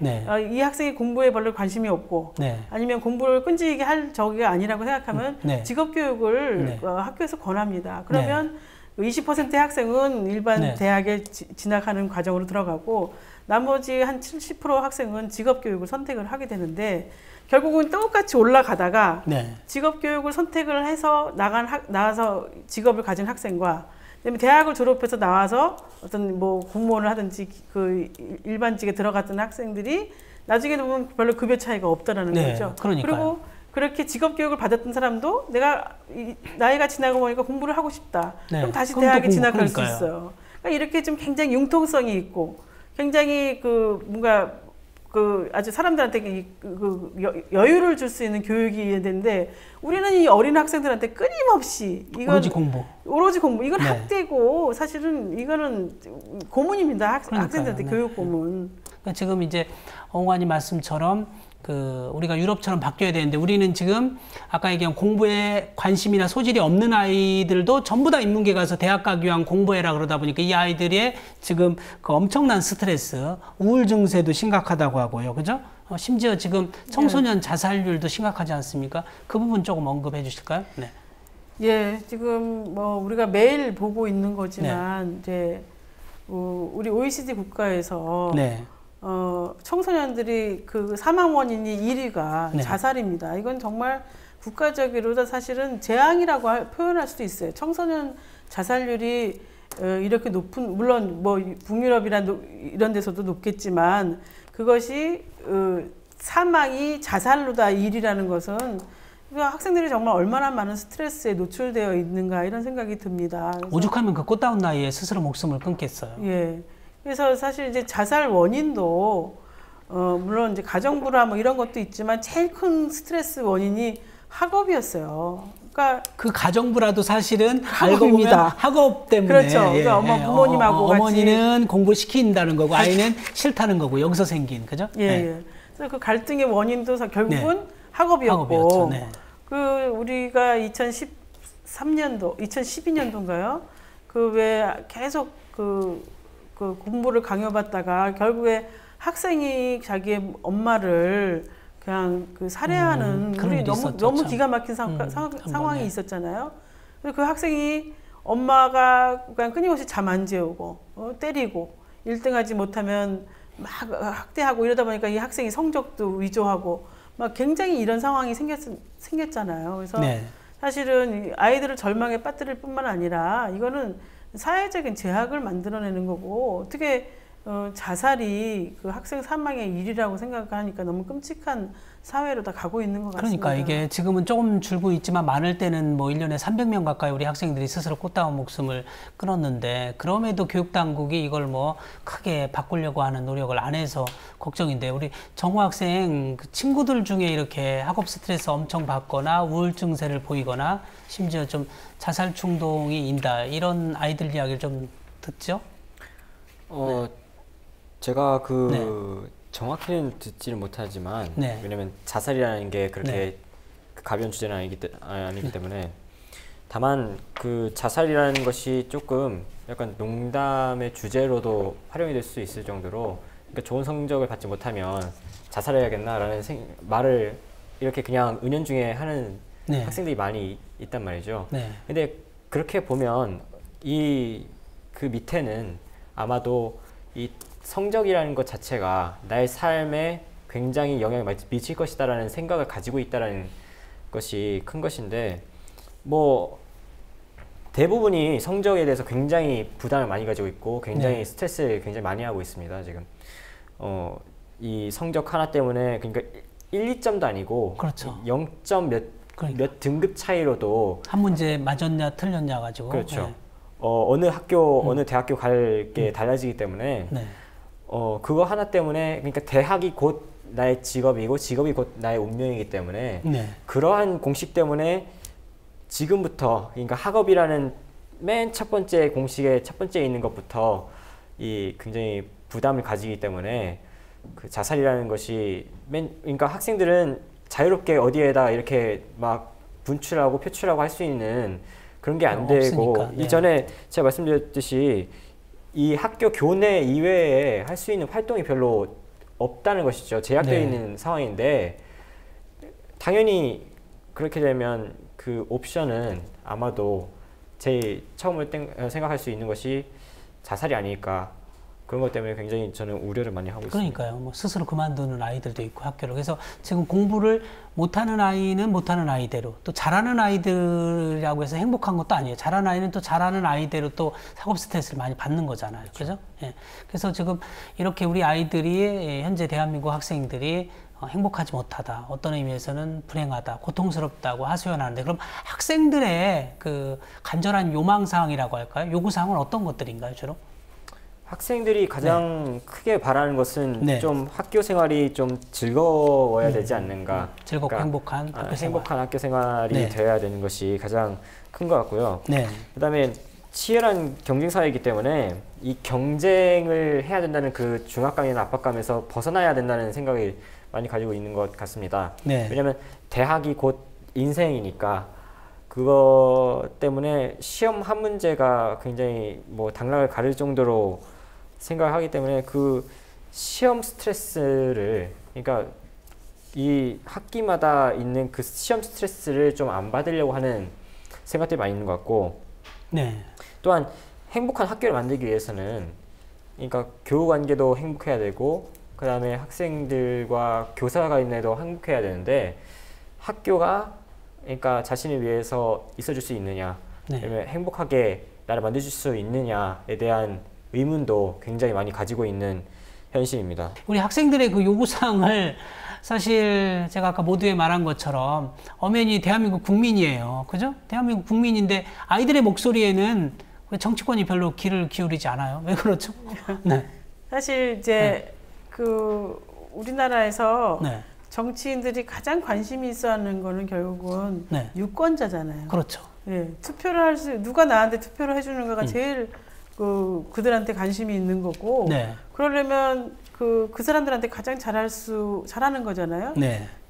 F: 이 학생이 공부에 별로 관심이 없고 아니면 공부를 끈질기게 할 저기가 아니라고 생각하면 직업교육을 학교에서 권합니다. 그러면 20%의 학생은 일반 대학에 진학하는 과정으로 들어가고 나머지 한 70% 학생은 직업교육을 선택을 하게 되는데 결국은 똑같이 올라가다가 직업교육을 선택을 해서 나와서 직업을 가진 학생과 그다음에 대학을 졸업해서 나와서 어떤 뭐 공무원을 하든지 그 일반직에 들어갔던 학생들이 나중에 보면 별로 급여 차이가 없다라는
D: 네,
F: 거죠.
D: 그러니까요.
F: 그리고 그렇게 직업 교육을 받았던 사람도 내가 나이가 지나고 보니까 공부를 하고 싶다.
D: 네,
F: 그럼 다시
D: 그럼 또
F: 대학에 진학할 수
D: 그러니까요.
F: 있어요. 그러니까 이렇게 좀 굉장히 융통성이 있고 굉장히 그 뭔가 그 아주 사람들한테 여유를 줄 수 있는 교육이 되는데 우리는 이 어린 학생들한테 끊임없이 이건 오로지 공부 이건
D: 네.
F: 학대고 사실은 이거는 고문입니다.
D: 그러니까요.
F: 학생들한테
D: 네.
F: 교육 고문.
D: 그러니까 지금 이제 홍관님 말씀처럼 그 우리가 유럽처럼 바뀌어야 되는데 우리는 지금 아까 얘기한 공부에 관심이나 소질이 없는 아이들도 전부 다 인문계 가서 대학 가기 위한 공부해라 그러다 보니까 이 아이들의 지금 그 엄청난 스트레스, 우울 증세도 심각하다고 하고요. 그죠? 심지어 지금 청소년 자살률도 심각하지 않습니까? 그 부분 조금 언급해 주실까요? 네.
F: 예, 지금 뭐 우리가 매일 보고 있는 거지만 이제 우리 OECD 국가에서
D: 네.
F: 청소년들이 그 사망 원인이 1위가
D: 네.
F: 자살입니다. 이건 정말 국가적으로도 사실은 재앙이라고 표현할 수도 있어요. 청소년 자살률이 이렇게 높은, 물론 뭐 북유럽이나 이런 데서도 높겠지만 그것이 사망이 자살로다 1위라는 것은 학생들이 정말 얼마나 많은 스트레스에 노출되어 있는가 이런 생각이 듭니다.
D: 오죽하면 그 꽃다운 나이에 스스로 목숨을 끊겠어요.
F: 예. 그래서 사실 이제 자살 원인도 물론 이제 가정부라 뭐 이런 것도 있지만 제일 큰 스트레스 원인이 학업이었어요. 그러니까
D: 그 가정부라도 사실은 알고
F: 학업입니다.
D: 보면 학업 때문에
F: 그렇죠. 그러니까 부모님하고 같이
D: 어머니는 공부 시킨다는 거고 아이는 싫다는 거고 여기서 생긴 그죠?
F: 예.
D: 네.
F: 예. 그래서 그 갈등의 원인도 결국은
D: 네.
F: 학업이었고
D: 학업이었죠. 네.
F: 그 우리가 2013년도, 2012년도인가요? 그 왜 계속 그 공부를 강요받다가 결국에 학생이 자기의 엄마를 그냥 그 살해하는 우리 너무 기가 막힌 상황이
D: 네.
F: 있었잖아요. 그래서 그 학생이 엄마가 그냥 끊임없이 잠 안 재우고 때리고 1등하지 못하면 막 학대하고 이러다 보니까 이 학생이 성적도 위조하고 막 굉장히 이런 상황이 생겼잖아요. 그래서
D: 네.
F: 사실은 아이들을 절망에 빠뜨릴 뿐만 아니라 이거는 사회적인 제약을 만들어내는 거고 어떻게 자살이 그 학생 사망의 일이라고 생각하니까 너무 끔찍한 사회로 다 가고 있는 것 같습니다.
D: 그러니까 이게 지금은 조금 줄고 있지만 많을 때는 뭐 1년에 300명 가까이 우리 학생들이 스스로 꽃다운 목숨을 끊었는데 그럼에도 교육당국이 이걸 뭐 크게 바꾸려고 하는 노력을 안 해서 걱정인데 우리 정호 학생 그 친구들 중에 이렇게 학업 스트레스 엄청 받거나 우울증세를 보이거나 심지어 좀 자살 충동이 있다 이런 아이들 이야기를 좀 듣죠?
E: 제가
D: 네.
E: 정확히는 듣지는 못하지만
D: 네.
E: 왜냐면 자살이라는 게 그렇게
D: 네.
E: 가벼운 주제는 아니기 때문에 다만 그 자살이라는 것이 조금 약간 농담의 주제로도 활용이 될 수 있을 정도로 그러니까 좋은 성적을 받지 못하면 자살해야겠나라는 말을 이렇게 그냥 은연중에 하는
D: 네.
E: 학생들이 많이 있단 말이죠.
D: 네.
E: 근데 그렇게 보면 그 밑에는 아마도 이 성적이라는 것 자체가 나의 삶에 굉장히 영향을 미칠 것이다라는 생각을 가지고 있다라는 것이 큰 것인데 뭐 대부분이 성적에 대해서 굉장히 부담을 많이 가지고 있고 굉장히
D: 네.
E: 스트레스를 굉장히 많이 하고 있습니다. 지금 이 성적 하나 때문에 그러니까 1, 2점도 아니고
D: 그렇죠.
E: 0점 몇 등급 차이로도
D: 한 문제 맞았냐 틀렸냐 가지고
E: 그렇죠.
D: 네.
E: 어느 학교 어느 대학교 갈 게 달라지기 때문에
D: 네.
E: 그거 하나 때문에 그러니까 대학이 곧 나의 직업이고 직업이 곧 나의 운명이기 때문에
D: 네.
E: 그러한 공식 때문에 지금부터 그러니까 학업이라는 맨 첫 번째 공식의 첫 번째에 있는 것부터 이 굉장히 부담을 가지기 때문에 그 자살이라는 것이 그러니까 학생들은 자유롭게 어디에다 이렇게 막 분출하고 표출하고 할 수 있는 그런 게 안 되고
D: 없으니까, 네.
E: 이전에 제가 말씀드렸듯이 이 학교 교내 이외에 할 수 있는 활동이 별로 없다는 것이죠. 제약되어
D: 네.
E: 있는 상황인데 당연히 그렇게 되면 그 옵션은 아마도 제일 처음으로 생각할 수 있는 것이 자살이 아닐까 그런 것 때문에 굉장히 저는 우려를 많이 하고 있습니다.
D: 그러니까요. 뭐 스스로 그만두는 아이들도 있고 학교를. 그래서 지금 공부를 못하는 아이는 못하는 아이대로, 또 잘하는 아이들이라고 해서 행복한 것도 아니에요. 잘하는 아이는 또 잘하는 아이대로 또 학업 스트레스를 많이 받는 거잖아요. 그죠? 예. 그래서 지금 이렇게 우리 아이들이 현재 대한민국 학생들이 행복하지 못하다, 어떤 의미에서는 불행하다, 고통스럽다고 하소연하는데, 그럼 학생들의 그 간절한 요망사항이라고 할까요? 요구사항은 어떤 것들인가요, 주로?
E: 학생들이 가장 크게 바라는 것은 좀 학교 생활이 좀 즐거워야 되지 않는가.
D: 즐겁고
E: 그러니까
D: 행복한 학교 생활.
E: 행복한 학교 생활이 되어야 되는 것이 가장 큰 것 같고요. 그다음에 치열한 경쟁 사회이기 때문에 이 경쟁을 해야 된다는 그 중압감이나 압박감에서 벗어나야 된다는 생각이 많이 가지고 있는 것 같습니다. 왜냐하면 대학이 곧 인생이니까 그거 때문에 시험 한 문제가 굉장히 뭐 당락을 가릴 정도로 생각하기 때문에 그 시험 스트레스를, 그러니까 이 학기마다 있는 그 시험 스트레스를 좀 안 받으려고 하는 생각들이 많이 있는 것 같고, 또한 행복한 학교를 만들기 위해서는, 그러니까 교우 관계도 행복해야 되고, 그 다음에 학생들과 교사가 있는데도 행복해야 되는데, 학교가 그러니까 자신을 위해서 있어줄 수 있느냐, 아니면 행복하게 나를 만들어줄 수 있느냐에 대한 의문도 굉장히 많이 가지고 있는 현실입니다.
D: 우리 학생들의 그 요구사항을 사실 제가 아까 모두에 말한 것처럼 엄연히 대한민국 국민이에요. 그죠? 대한민국 국민인데 아이들의 목소리에는 정치권이 별로 귀를 기울이지 않아요. 왜 그렇죠?
F: 사실 이제 그 우리나라에서 정치인들이 가장 관심이 있어 하는 거는 결국은 유권자잖아요.
D: 그렇죠.
F: 투표를 할 수, 누가 나한테 투표를 해주는가가 제일 그들한테 관심이 있는 거고, 그러려면 그 사람들한테 가장 잘하는 거잖아요.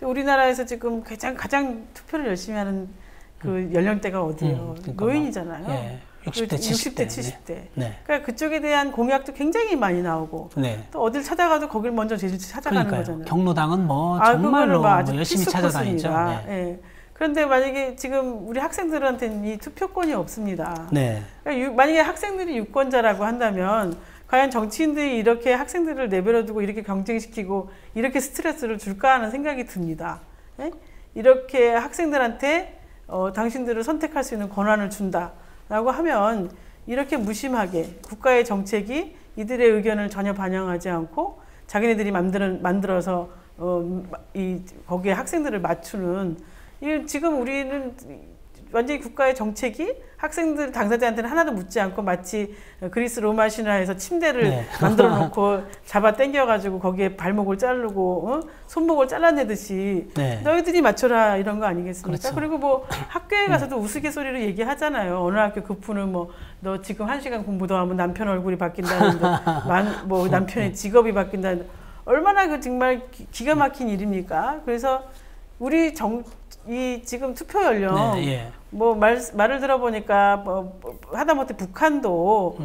F: 우리나라에서 지금 가장 투표를 열심히 하는 그 연령대가 어디예요? 노인이잖아요.
D: 60대, 70대.
F: 70대. 그러니까 그쪽에 대한 공약도 굉장히 많이 나오고, 또 어딜 찾아가도 거길 먼저 제일 찾아가는 거잖아요.
D: 경로당은 뭐 정말로 뭐 열심히 찾아다니죠.
F: 그런데 만약에 지금 우리 학생들한테는 이 투표권이 없습니다. 그러니까 만약에 학생들이 유권자라고 한다면 과연 정치인들이 이렇게 학생들을 내버려두고 이렇게 경쟁시키고 이렇게 스트레스를 줄까 하는 생각이 듭니다. 이렇게 학생들한테 당신들을 선택할 수 있는 권한을 준다라고 하면 이렇게 무심하게 국가의 정책이 이들의 의견을 전혀 반영하지 않고 자기네들이 만들어서 거기에 학생들을 맞추는, 지금 우리는 완전히 국가의 정책이 학생들 당사자한테는 하나도 묻지 않고 마치 그리스 로마 신화에서 침대를 만들어 놓고 잡아 당겨가지고 거기에 발목을 자르고 손목을 잘라내듯이 너희들이 맞춰라 이런 거 아니겠습니까? 그리고 뭐 학교에 가서도 우스갯소리로 얘기하잖아요. 어느 학교 급부는 뭐 너 지금 1시간 공부 더 하면 남편 얼굴이 바뀐다는데 뭐 남편의 직업이 바뀐다는데 얼마나 그 정말 기가 막힌 일입니까? 그래서 우리 이 지금 투표 연령 뭐 말을 들어보니까 뭐 하다못해 북한도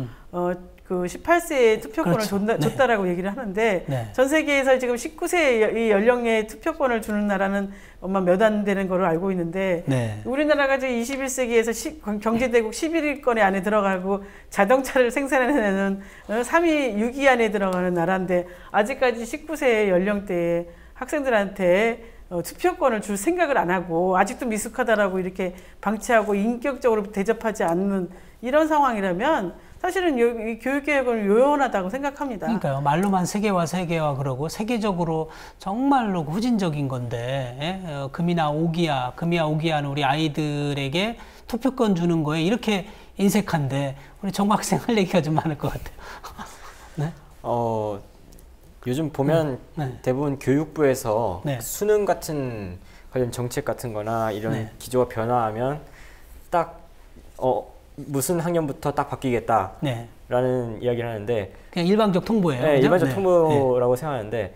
F: 그 18세의 투표권을 줬다라고 얘기를 하는데 전 세계에서 지금 19세 이 연령의 투표권을 주는 나라는 아마 몇 안 되는 걸로 알고 있는데 우리나라가 지금 21세기에서 경제대국 11위권에 안에 들어가고 자동차를 생산해내는 3위, 6위 안에 들어가는 나라인데 아직까지 19세 연령대에 학생들한테 투표권을 줄 생각을 안 하고 아직도 미숙하다라고 이렇게 방치하고 인격적으로 대접하지 않는 이런 상황이라면 사실은 이 교육개혁은 요원하다고 생각합니다.
D: 그러니까요. 말로만 세계화 그러고 세계적으로 정말로 후진적인 건데 금이야 오기야는 우리 아이들에게 투표권 주는 거에 이렇게 인색한데 우리 정학생 할 얘기가 좀 많을 것 같아요.
E: 요즘 보면 대부분 교육부에서 수능 같은 관련 정책 같은 거나 이런 기조가 변화하면 딱 무슨 학년부터 딱 바뀌겠다라는 이야기를 하는데
D: 그냥 일방적 통보예요.
E: 일방적 통보라고 생각하는데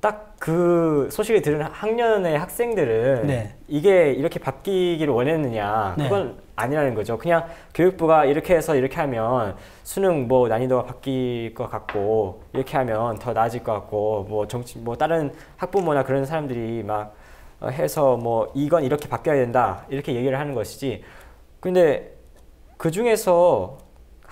E: 딱 그 소식을 들은 학년의 학생들은 이게 이렇게 바뀌기를 원했느냐, 그건 아니라는 거죠. 그냥 교육부가 이렇게 해서 이렇게 하면 수능 뭐 난이도가 바뀔 것 같고 이렇게 하면 더 나아질 것 같고 뭐 다른 학부모나 그런 사람들이 막 해서 뭐 이건 이렇게 바뀌어야 된다 이렇게 얘기를 하는 것이지. 근데 그 중에서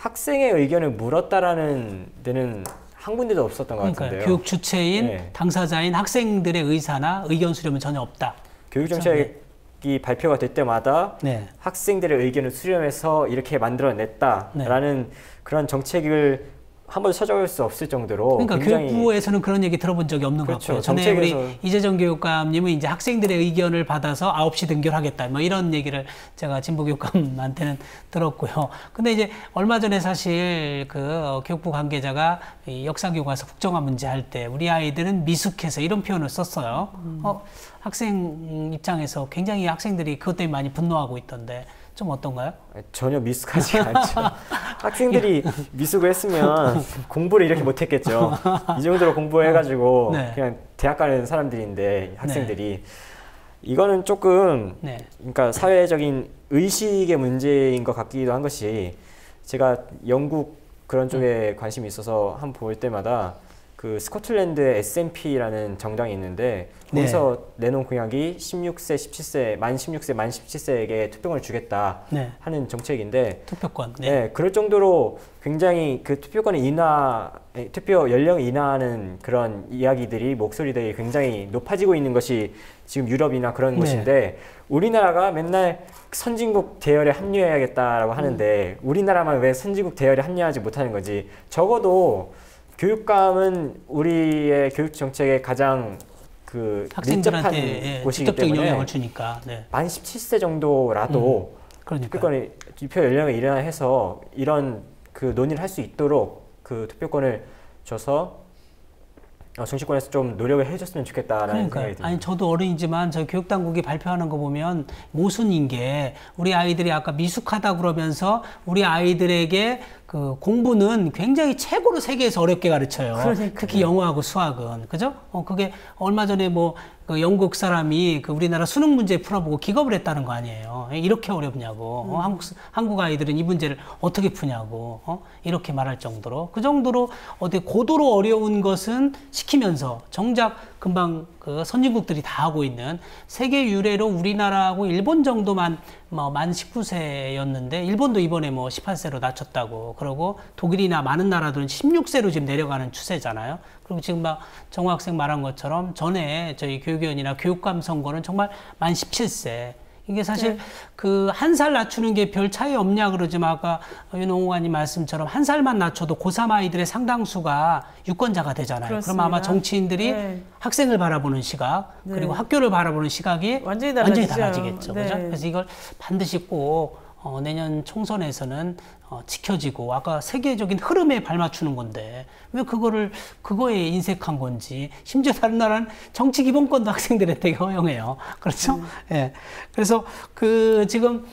E: 학생의 의견을 물었다라는 데는 한 군데도 없었던 것
D: 그러니까요.
E: 같은데요.
D: 교육 주체인
E: 네.
D: 당사자인 학생들의 의사나 의견 수렴은 전혀 없다.
E: 교육정책이 발표가 될 때마다
D: 네.
E: 학생들의 의견을 수렴해서 이렇게 만들어냈다라는 그런 정책을 한 번도 찾아볼 수 없을 정도로
D: 그러니까
E: 굉장히
D: 교육부에서는 그런 얘기 들어본 적이 없는
E: 그렇죠.
D: 것 같고요. 전에 우리
E: 정책에서-
D: 이재정 교육감님은 이제 학생들의 의견을 받아서 9시 등교하겠다 뭐 이런 얘기를 제가 진보 교육감한테는 들었고요. 근데 이제 얼마 전에 사실 그 교육부 관계자가 이 역사교과서 국정화 문제 할 때 우리 아이들은 미숙해서 이런 표현을 썼어요. 학생 입장에서 굉장히 학생들이 그것 때문에 많이 분노하고 있던데 좀 어떤가요?
E: 전혀 미숙하지 않죠. 학생들이 미숙을 했으면 공부를 이렇게 못했겠죠. 이 정도로 공부해가지고
D: 네.
E: 그냥 대학 가는 사람들인데 학생들이 이거는 조금
D: 네.
E: 그러니까 사회적인 의식의 문제인 것 같기도 한 것이 제가 영국 그런 쪽에 관심이 있어서 한 번 볼 때마다 그 스코틀랜드의 SNP라는 정당이 있는데 거기서 내놓은 공약이 16세, 17세, 만 16세, 만 17세에게 투표권을 주겠다
D: 네.
E: 하는 정책인데
D: 투표권.
E: 네, 그럴 정도로 굉장히 그 투표권의 투표 연령 인하하는 그런 이야기들이 목소리들이 굉장히 높아지고 있는 것이 지금 유럽이나 그런
D: 네.
E: 곳인데 우리나라가 맨날 선진국 대열에 합류해야겠다라고 하는데 우리나라만 왜 선진국 대열에 합류하지 못하는 거지? 적어도 교육감은 우리의 교육 정책의 가장 그 밀접한
D: 학생들한테
E: 곳이기
D: 직접적인
E: 때문에
D: 영향을 주니까. 네.
E: 만 17세 정도라도
D: 그러니까.
E: 투표권의 투표 연령을 인하해서 이런 그 논의를 할 수 있도록 그 투표권을 줘서 정치권에서 좀 노력을 해줬으면 좋겠다라는 생각이
D: 그러니까
E: 듭니다.
D: 아니 저도 어른이지만 저 교육당국이 발표하는 거 보면 모순인 게 우리 아이들이 아까 미숙하다 그러면서 우리 아이들에게 그 공부는 굉장히 최고로 세계에서 어렵게 가르쳐요.
F: 그러니까요.
D: 특히 영어하고 수학은 그죠? 그게 얼마 전에 뭐 그 영국 사람이 그 우리나라 수능 문제 풀어보고 기겁을 했다는 거 아니에요. 이렇게 어렵냐고. 한국 아이들은 이 문제를 어떻게 푸냐고. 이렇게 말할 정도로 그 정도로 어디 고도로 어려운 것은 시키면서 정작 금방 그 선진국들이 다 하고 있는 세계 유례로 우리나라하고 일본 정도만 뭐 만 19세였는데 일본도 이번에 뭐 18세로 낮췄다고 그러고 독일이나 많은 나라들은 16세로 지금 내려가는 추세잖아요. 그리고 지금 막 정우 학생 말한 것처럼 전에 저희 교육위원이나 교육감 선거는 정말 만 17세. 이게 사실 그 한 살 낮추는 게 별 차이 없냐 그러지만 아까 윤홍호관님 말씀처럼 한 살만 낮춰도 고3 아이들의 상당수가 유권자가 되잖아요.
F: 그렇습니다.
D: 그럼 아마 정치인들이
F: 네.
D: 학생을 바라보는 시각 그리고 학교를 바라보는 시각이
F: 완전히
D: 완전히
F: 달라지죠.
D: 달라지겠죠.
F: 네.
D: 그죠? 그래서 이걸 반드시 꼭 내년 총선에서는 지켜지고 아까 세계적인 흐름에 발맞추는 건데 왜 그거에 인색한 건지 심지어 다른 나라는 정치 기본권도 학생들한테 허용해요. 그렇죠? 예. 그래서 그 지금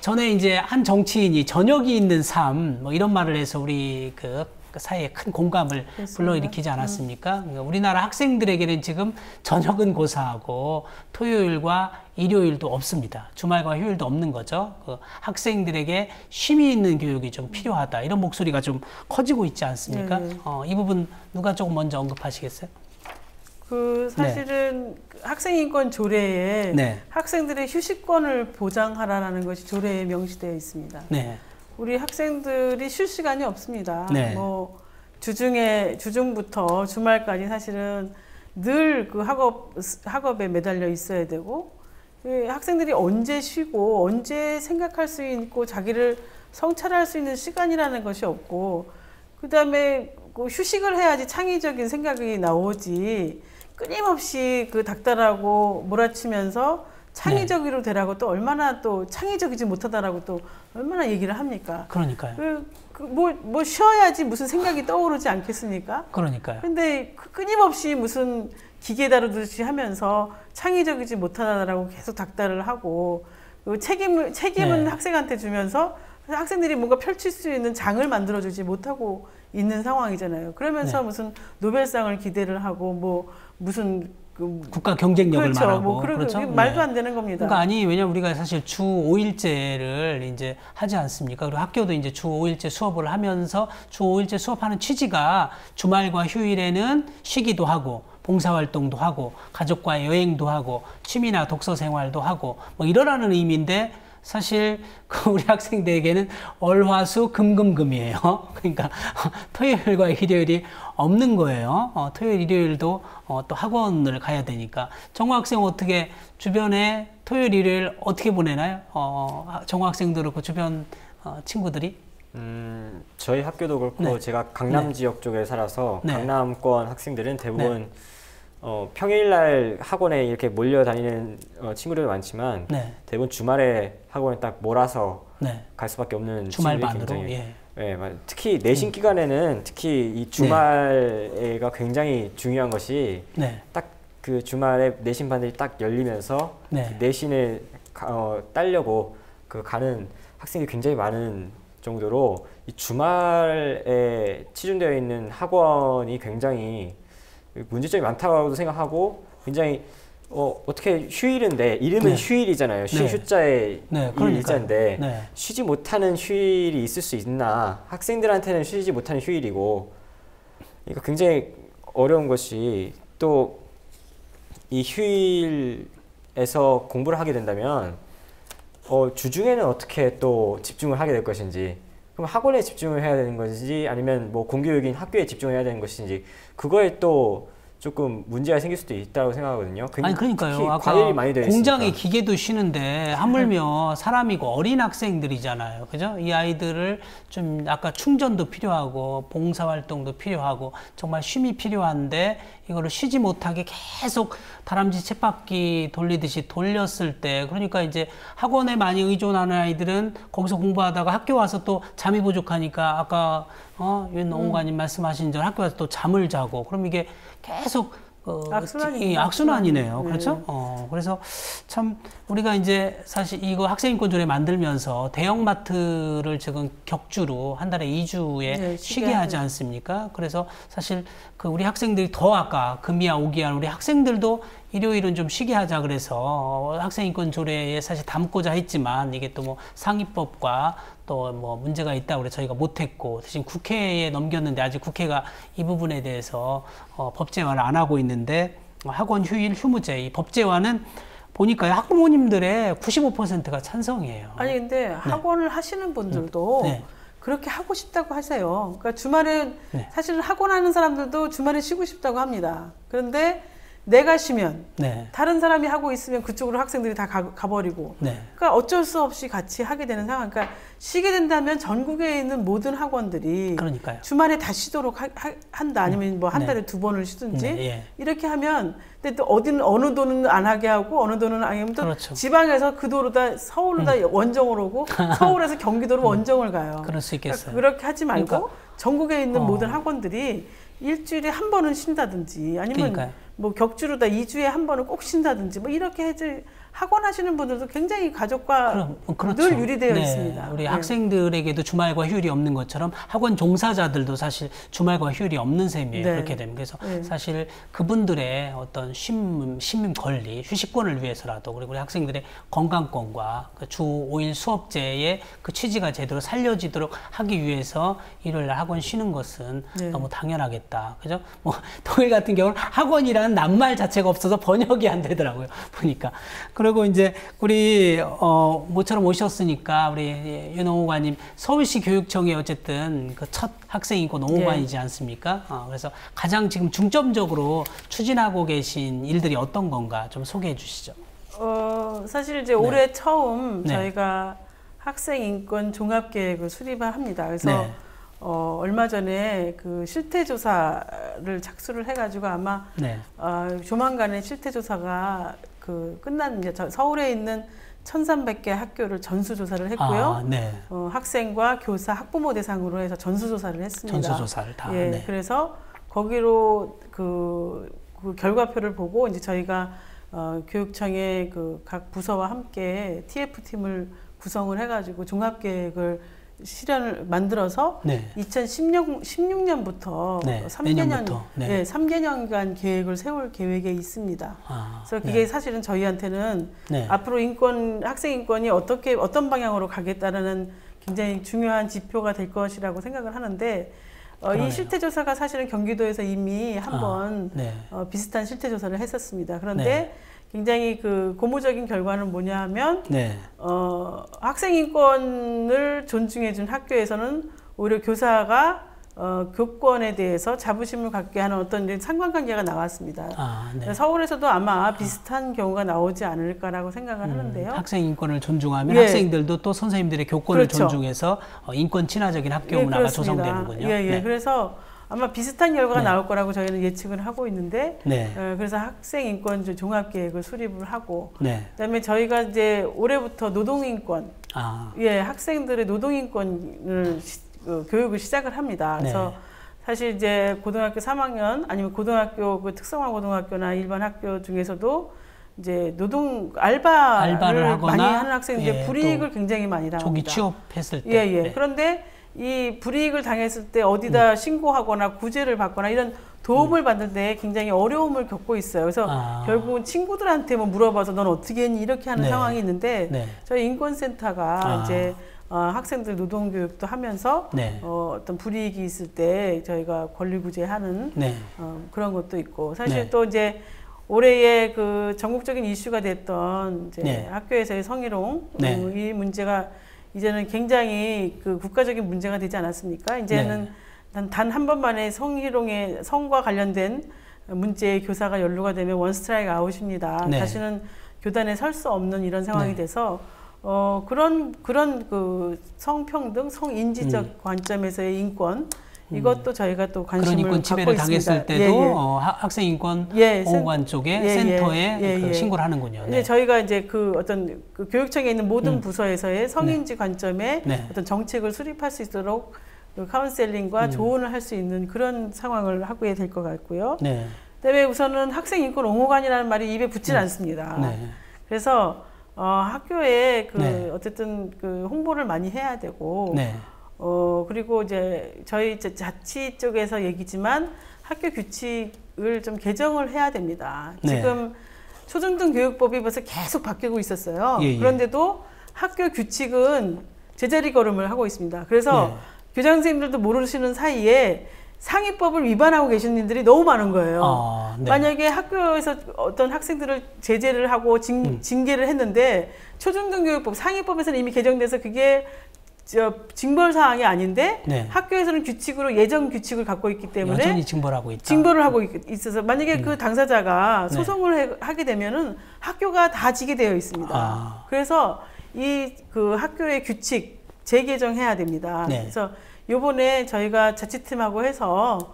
D: 전에 이제 한 정치인이 저녁이 있는 삶 뭐 이런 말을 해서 우리 그 사회에 큰 공감을 불러일으키지 않았습니까? 그러니까 우리나라 학생들에게는 지금 저녁은 고사하고 토요일과 일요일도 없습니다. 주말과 휴일도 없는 거죠. 그 학생들에게 쉼이 있는 교육이 좀 필요하다. 이런 목소리가 좀 커지고 있지 않습니까?
F: 네.
D: 이 부분 누가 조금 먼저 언급하시겠어요?
F: 그 사실은 학생인권 조례에
D: 네.
F: 학생들의 휴식권을 보장하라는 것이 조례에 명시되어 있습니다.
D: 네.
F: 우리 학생들이 쉴 시간이 없습니다.
D: 네.
F: 뭐 주중부터 주말까지 사실은 늘 그 학업에 매달려 있어야 되고 학생들이 언제 쉬고 언제 생각할 수 있고 자기를 성찰할 수 있는 시간이라는 것이 없고 그다음에 그 휴식을 해야지 창의적인 생각이 나오지 끊임없이 그 닥달하고 몰아치면서 창의적으로 되라고 또 얼마나 또 창의적이지 못하다라고 또 얼마나 얘기를 합니까?
D: 그러니까요.
F: 뭐 쉬어야지 무슨 생각이 떠오르지 않겠습니까?
D: 그러니까요.
F: 근데 끊임없이 무슨 기계 다루듯이 하면서 창의적이지 못하다라고 계속 닥달을 하고 그 책임은
D: 네.
F: 학생한테 주면서 학생들이 뭔가 펼칠 수 있는 장을 만들어주지 못하고 있는 상황이잖아요. 그러면서
D: 네.
F: 무슨 노벨상을 기대를 하고 뭐 무슨
D: 국가 경쟁력을
F: 그렇죠.
D: 말하고
F: 뭐
D: 그렇죠.
F: 말도 안 되는 겁니다.
D: 그러니까 왜냐면 우리가 사실 주 5일제를 이제 하지 않습니까? 그리고 학교도 이제 주 5일제 수업을 하면서 주 5일제 수업하는 취지가 주말과 휴일에는 쉬기도 하고 봉사활동도 하고 가족과의 여행도 하고 취미나 독서 생활도 하고 뭐 이러라는 의미인데 사실 그 우리 학생들에게는 월화수 금금금이에요. 그러니까 토요일과 일요일이 없는 거예요. 토요일 일요일도 또 학원을 가야 되니까. 정호 학생 어떻게 주변에 토요일 일요일 어떻게 보내나요? 정호 학생들은 그 주변 친구들이?
E: 저희 학교도 그렇고
D: 네.
E: 제가 강남
D: 네.
E: 지역 쪽에 살아서
D: 네.
E: 강남권 학생들은 대부분 평일날 학원에 이렇게 몰려다니는 친구들도 많지만
D: 네.
E: 대부분 주말에 학원에 딱 몰아서
D: 네.
E: 갈 수밖에 없는
D: 주말반으로.
E: 친구들이
D: 예.
E: 예, 특히 내신 기간에는 특히 이 주말에가 굉장히 중요한 것이
D: 네.
E: 딱 그 주말에 내신반들이 딱 열리면서
D: 네.
E: 그 내신을 따려고 가는 학생이 굉장히 많은 정도로 이 주말에 치중되어 있는 학원이 굉장히 문제점이 많다고 생각하고 굉장히 어떻게 휴일인데 이름은
D: 네.
E: 휴일이잖아요.
D: 네.
E: 휴자에
D: 네,
E: 일자인데
D: 네.
E: 쉬지 못하는 휴일이 있을 수 있나? 학생들한테는 쉬지 못하는 휴일이고, 이거 굉장히 어려운 것이 또 이 휴일에서 공부를 하게 된다면 주중에는 어떻게 또 집중을 하게 될 것인지, 그럼 학원에 집중을 해야 되는 것인지 아니면 뭐 공교육인 학교에 집중해야 되는 것인지, 그거에 또 조금 문제가 생길 수도 있다고 생각하거든요.
D: 아니 그러니까요.
E: 특히
D: 아까
E: 과일이 많이 되어
D: 공장에
E: 있으니까.
D: 기계도 쉬는데 하물며 사람이고 어린 학생들이잖아요. 그죠? 이 아이들을 좀 아까 충전도 필요하고 봉사활동도 필요하고 정말 쉼이 필요한데 이거를 쉬지 못하게 계속 다람쥐 쳇바퀴 돌리듯이 돌렸을 때, 그러니까 이제 학원에 많이 의존하는 아이들은 거기서 공부하다가 학교 와서 또 잠이 부족하니까 아까 윤농관님 말씀하신 대로 학교 와서 또 잠을 자고, 그럼 이게 계속 악순환이네요. 그렇죠? 그래서 참 우리가 이제 사실 이거 학생인권조례 만들면서 대형마트를 지금 격주로 한 달에 2주에 쉬게 하지 않습니까? 그래서 사실 그 우리 학생들이 더 아까 금이야 오기야 우리 학생들도 일요일은 좀 쉬게 하자 그래서 학생인권조례에 사실 담고자 했지만 이게 또 뭐 상위법과 또 뭐 문제가 있다고 그래 저희가 못했고 대신 국회에 넘겼는데 아직 국회가 이 부분에 대해서 법제화를 안 하고 있는데, 학원 휴일 휴무제 이 법제화는 보니까요 학부모님들의 95%가 찬성이에요.
F: 아니 근데 학원을 하시는 분들도
D: 네.
F: 그렇게 하고 싶다고 하세요. 그러니까 주말에
D: 네.
F: 사실 학원 하는 사람들도 주말에 쉬고 싶다고 합니다. 그런데 내가 쉬면
D: 네.
F: 다른 사람이 하고 있으면 그쪽으로 학생들이 다 가버리고
D: 네.
F: 그러니까 어쩔 수 없이 같이 하게 되는 상황. 그러니까 쉬게 된다면 전국에 있는 모든 학원들이
D: 그러니까요.
F: 주말에 다 쉬도록 한다. 아니면 뭐 한
D: 네.
F: 달에 2번을 쉬든지
D: 네, 예.
F: 이렇게 하면 근데 또 어느 도는 안 하게 하고 어느 도는 안 하면 또
D: 그렇죠.
F: 지방에서 그 도로다 서울로 다 원정을 오고 서울에서 경기도로 원정을 가요.
D: 그럴 수 있겠어요.
F: 그러니까 그렇게 하지 말고
D: 그러니까,
F: 전국에 있는 모든 학원들이 일주일에 한 번은 쉰다든지 아니면
D: 그러니까요.
F: 뭐 격주로 다 2주에 한 번은 꼭 쉰다든지 뭐 이렇게 해지 학원 하시는 분들도 굉장히 가족과
D: 그렇죠.
F: 늘 유리되어
D: 네.
F: 있습니다.
D: 우리
F: 네.
D: 학생들에게도 주말과 휴일이 없는 것처럼 학원 종사자들도 사실 주말과 휴일이 없는 셈이에요.
F: 네.
D: 그렇게 되면. 그래서
F: 네.
D: 사실 그분들의 어떤 쉼 권리, 휴식권을 위해서라도 그리고 우리 학생들의 건강권과 그 주 5일 수업제의 그 취지가 제대로 살려지도록 하기 위해서 일요일 날 학원 쉬는 것은
F: 네.
D: 너무 당연하겠다. 그죠? 뭐 독일 같은 경우는 학원이라는 낱말 자체가 없어서 번역이 안 되더라고요. 보니까. 그리고 이제 우리 모처럼 오셨으니까 우리 윤홍호관님 서울시 교육청에 어쨌든 그 첫 학생이고 농호관이지 않습니까? 그래서 가장 지금 중점적으로 추진하고 계신 일들이 어떤 건가 좀 소개해 주시죠.
F: 사실 이제 올해 처음
D: 네.
F: 저희가 학생인권 종합계획을 수립을 합니다. 그래서
D: 네.
F: 얼마 전에 그 실태조사를 착수를 해가지고 아마
D: 네.
F: 조만간에 실태조사가 끝난 이제 서울에 있는 1,300개 학교를 전수조사를 했고요.
D: 네.
F: 학생과 교사, 학부모 대상으로 해서 전수조사를 했습니다.
D: 전수조사를 다.
F: 예,
D: 네.
F: 그래서 거기로 그 결과표를 보고 이제 저희가 교육청의 각 부서와 함께 TF팀을 구성을 해가지고 종합계획을 만들어서
D: 네.
F: 2016년부터
D: 네,
F: 3개년,
D: 내년부터. 네.
F: 네, 3개년간 계획을 세울 계획에 있습니다. 그래서 그게
D: 네.
F: 사실은 저희한테는
D: 네.
F: 앞으로 학생 인권이 어떤 방향으로 가겠다는 굉장히 중요한 지표가 될 것이라고 생각을 하는데 이 실태조사가 사실은 경기도에서 이미 한번
D: 네.
F: 비슷한 실태조사를 했었습니다. 그런데
D: 네.
F: 굉장히 그 고무적인 결과는 뭐냐 하면
D: 네.
F: 학생 인권을 존중해준 학교에서는 오히려 교사가 교권에 대해서 자부심을 갖게 하는 어떤 이런 상관관계가 나왔습니다.
D: 네.
F: 서울에서도 아마 비슷한 경우가 나오지 않을까라고 생각을 하는데요.
D: 학생 인권을 존중하면
F: 예.
D: 학생들도 또 선생님들의 교권을
F: 그렇죠.
D: 존중해서 인권 친화적인 학교
F: 예,
D: 문화가
F: 그렇습니다.
D: 조성되는군요.
F: 예, 예.
D: 네.
F: 그래서 아마 비슷한 결과가
D: 네.
F: 나올 거라고 저희는 예측을 하고 있는데,
D: 네.
F: 그래서 학생 인권 종합계획을 수립을 하고,
D: 네.
F: 그다음에 저희가 이제 올해부터 노동인권, 예, 학생들의 노동인권을 교육을 시작을 합니다. 그래서
D: 네.
F: 사실 이제 고등학교 3학년 아니면 고등학교 그 특성화 고등학교나 일반 학교 중에서도 이제 알바를
D: 하거나,
F: 많이 하는 학생인데
D: 예,
F: 불이익을 굉장히 많이 당합니다.
D: 조기 취업했을 때.
F: 예, 예.
D: 네.
F: 그런데 이 불이익을 당했을 때 어디다 신고하거나 구제를 받거나 이런 도움을 받는 데 굉장히 어려움을 겪고 있어요. 그래서 결국은 친구들한테 뭐 물어봐서 넌 어떻게 했니? 이렇게 하는
D: 네.
F: 상황이 있는데
D: 네.
F: 저희 인권센터가 이제 학생들 노동교육도 하면서
D: 네.
F: 어떤 불이익이 있을 때 저희가 권리구제하는
D: 네.
F: 그런 것도 있고 사실
D: 네.
F: 또 이제 올해의 그 전국적인 이슈가 됐던 이제
D: 네.
F: 학교에서의 성희롱
D: 네.
F: 이 문제가 이제는 굉장히 그 국가적인 문제가 되지 않았습니까? 이제는 단 한 번만에 성희롱의 성과 관련된 문제에 교사가 연루가 되면 원 스트라이크 아웃입니다.
D: 네.
F: 다시는 교단에 설 수 없는 이런 상황이
D: 네.
F: 돼서 그런 그 성평등, 성인지적 관점에서의 인권 이것도 저희가 또 관심을
D: 그런 인권
F: 갖고
D: 침해를
F: 있습니다.
D: 당했을 때도
F: 예, 예.
D: 학생 인권
F: 예,
D: 보호관 쪽에
F: 예,
D: 센터에
F: 예,
D: 그
F: 예.
D: 신고를 하는군요.
F: 근데
D: 네.
F: 저희가 이제 그 어떤 그 교육청에 있는 모든 부서에서의 성인지 관점의
D: 네.
F: 어떤 정책을 수립할 수 있도록 그 카운셀링과 조언을 할 수 있는 그런 상황을 하게 될 것 같고요.
D: 네.
F: 그다음에 우선은 학생 인권 옹호관이라는 말이 입에 붙질 않습니다.
D: 네.
F: 그래서 학교에 그
D: 네.
F: 어쨌든 그 홍보를 많이 해야 되고
D: 네.
F: 그리고 이제 저희 자치 쪽에서 얘기지만 학교 규칙을 좀 개정을 해야 됩니다.
D: 네.
F: 지금 초중등교육법이 벌써 계속 바뀌고 있었어요.
D: 예, 예.
F: 그런데도 학교 규칙은 제자리 걸음을 하고 있습니다. 그래서
D: 네.
F: 교장 선생님들도 모르시는 사이에 상위법을 위반하고 계신 분들이 너무 많은 거예요.
D: 네.
F: 만약에 학교에서 어떤 학생들을 제재를 하고 징계를 했는데 초중등교육법 상위법에서는 이미 개정돼서 그게 징벌 사항이 아닌데
D: 네.
F: 학교에서는 규칙으로 예정 규칙을 갖고 있기 때문에
D: 여전히 징벌하고 있다.
F: 징벌을 하고 있어서 만약에 그 당사자가
D: 네.
F: 소송을 하게 되면은 학교가 다 지게 되어 있습니다. 그래서 이 그 학교의 규칙 재개정해야 됩니다.
D: 네.
F: 그래서 요번에 저희가 자치팀하고 해서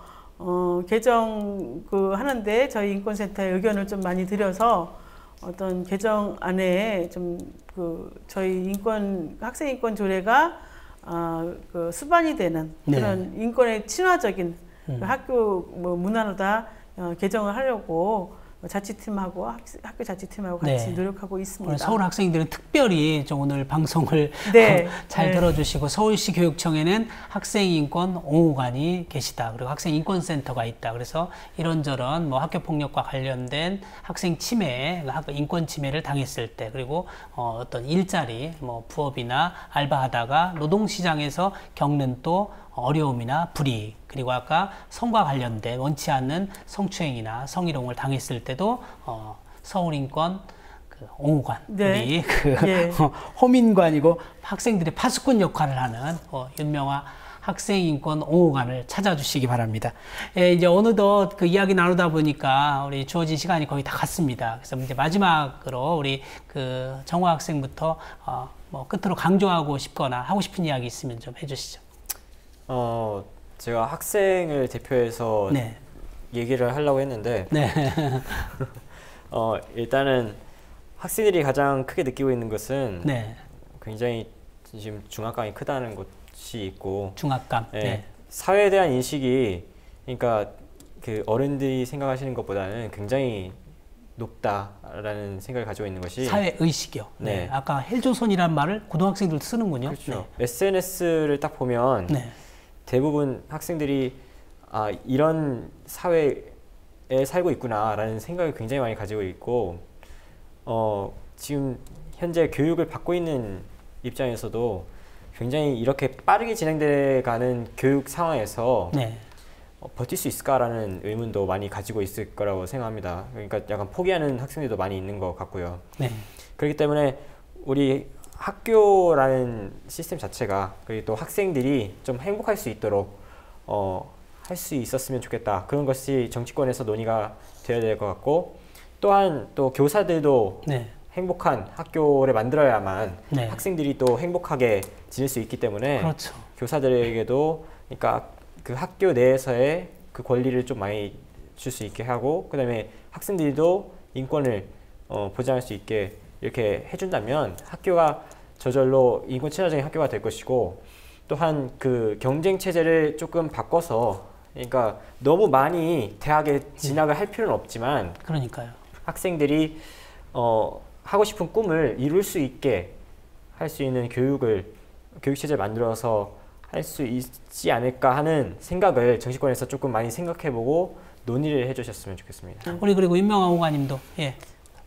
F: 개정 하는데 저희 인권센터에 의견을 좀 많이 드려서 어떤 개정안에 좀 저희 학생 인권 조례가 그 수반이 되는 그런 인권에 친화적인 그 학교 문화로 다 개정을 하려고 자치팀하고 학교 자치팀하고 같이
D: 네.
F: 노력하고 있습니다.
D: 오늘 서울 학생들은 특별히 좀 오늘 방송을
F: 네.
D: 잘
F: 네.
D: 들어주시고 서울시 교육청에는 학생인권 옹호관이 계시다. 그리고 학생인권센터가 있다. 그래서 이런저런 뭐 학교폭력과 관련된 학생 침해, 인권 침해를 당했을 때 그리고 어떤 일자리, 뭐 부업이나 알바하다가 노동시장에서 겪는 또 어려움이나 불이익 그리고 아까 성과 관련된 원치 않는 성추행이나 성희롱을 당했을 때도 서울인권 옹호관
F: 네.
D: 우리
F: 예.
D: 호민관이고 학생들의 파수꾼 역할을 하는 윤명아 학생인권 옹호관을 찾아주시기 바랍니다. 예, 이제 어느덧 그 이야기 나누다 보니까 우리 주어진 시간이 거의 다 갔습니다. 그래서 이제 마지막으로 우리 그 정화 학생부터 뭐 끝으로 강조하고 싶거나 하고 싶은 이야기 있으면 좀 해주시죠.
E: 제가 학생을 대표해서
D: 네.
E: 얘기를 하려고 했는데
D: 네.
E: 일단은 학생들이 가장 크게 느끼고 있는 것은
D: 네.
E: 굉장히 지금 중압감이 크다는 것이 있고
D: 중압감.
E: 네.
D: 네.
E: 사회에 대한 인식이 그러니까 그 어른들이 생각하시는 것보다는 굉장히 높다라는 생각을 가지고 있는 것이
D: 사회 의식이요. 네.
E: 네.
D: 아까 헬조선이란 말을 고등학생들도 쓰는군요.
E: 그렇죠. SNS를 딱 보면
D: 네.
E: 대부분 학생들이 이런 사회에 살고 있구나라는 생각을 굉장히 많이 가지고 있고 지금 현재 교육을 받고 있는 입장에서도 굉장히 이렇게 빠르게 진행돼 가는 교육 상황에서
D: 네.
E: 버틸 수 있을까라는 의문도 많이 가지고 있을 거라고 생각합니다. 그러니까 약간 포기하는 학생들도 많이 있는 것 같고요.
D: 네.
E: 그렇기 때문에 우리 학교라는 시스템 자체가, 그리고 또 학생들이 좀 행복할 수 있도록 할 수 있었으면 좋겠다. 그런 것이 정치권에서 논의가 되어야 될 것 같고, 또한 또 교사들도
D: 네.
E: 행복한 학교를 만들어야만
D: 네.
E: 학생들이 또 행복하게 지낼 수 있기 때문에
D: 그렇죠.
E: 교사들에게도 그러니까 그 학교 내에서의 그 권리를 좀 많이 줄 수 있게 하고, 그다음에 학생들도 인권을 보장할 수 있게 이렇게 해준다면 학교가 저절로 인권 친화적인 학교가 될 것이고, 또한 그 경쟁 체제를 조금 바꿔서, 그러니까 너무 많이 대학에 진학을 할 필요는 없지만
D: 그러니까요.
E: 학생들이 하고 싶은 꿈을 이룰 수 있게 할 수 있는 교육 체제를 만들어서 할 수 있지 않을까 하는 생각을 정치권에서 조금 많이 생각해보고 논의를 해주셨으면 좋겠습니다.
D: 우리 그리고 임명환 의원님도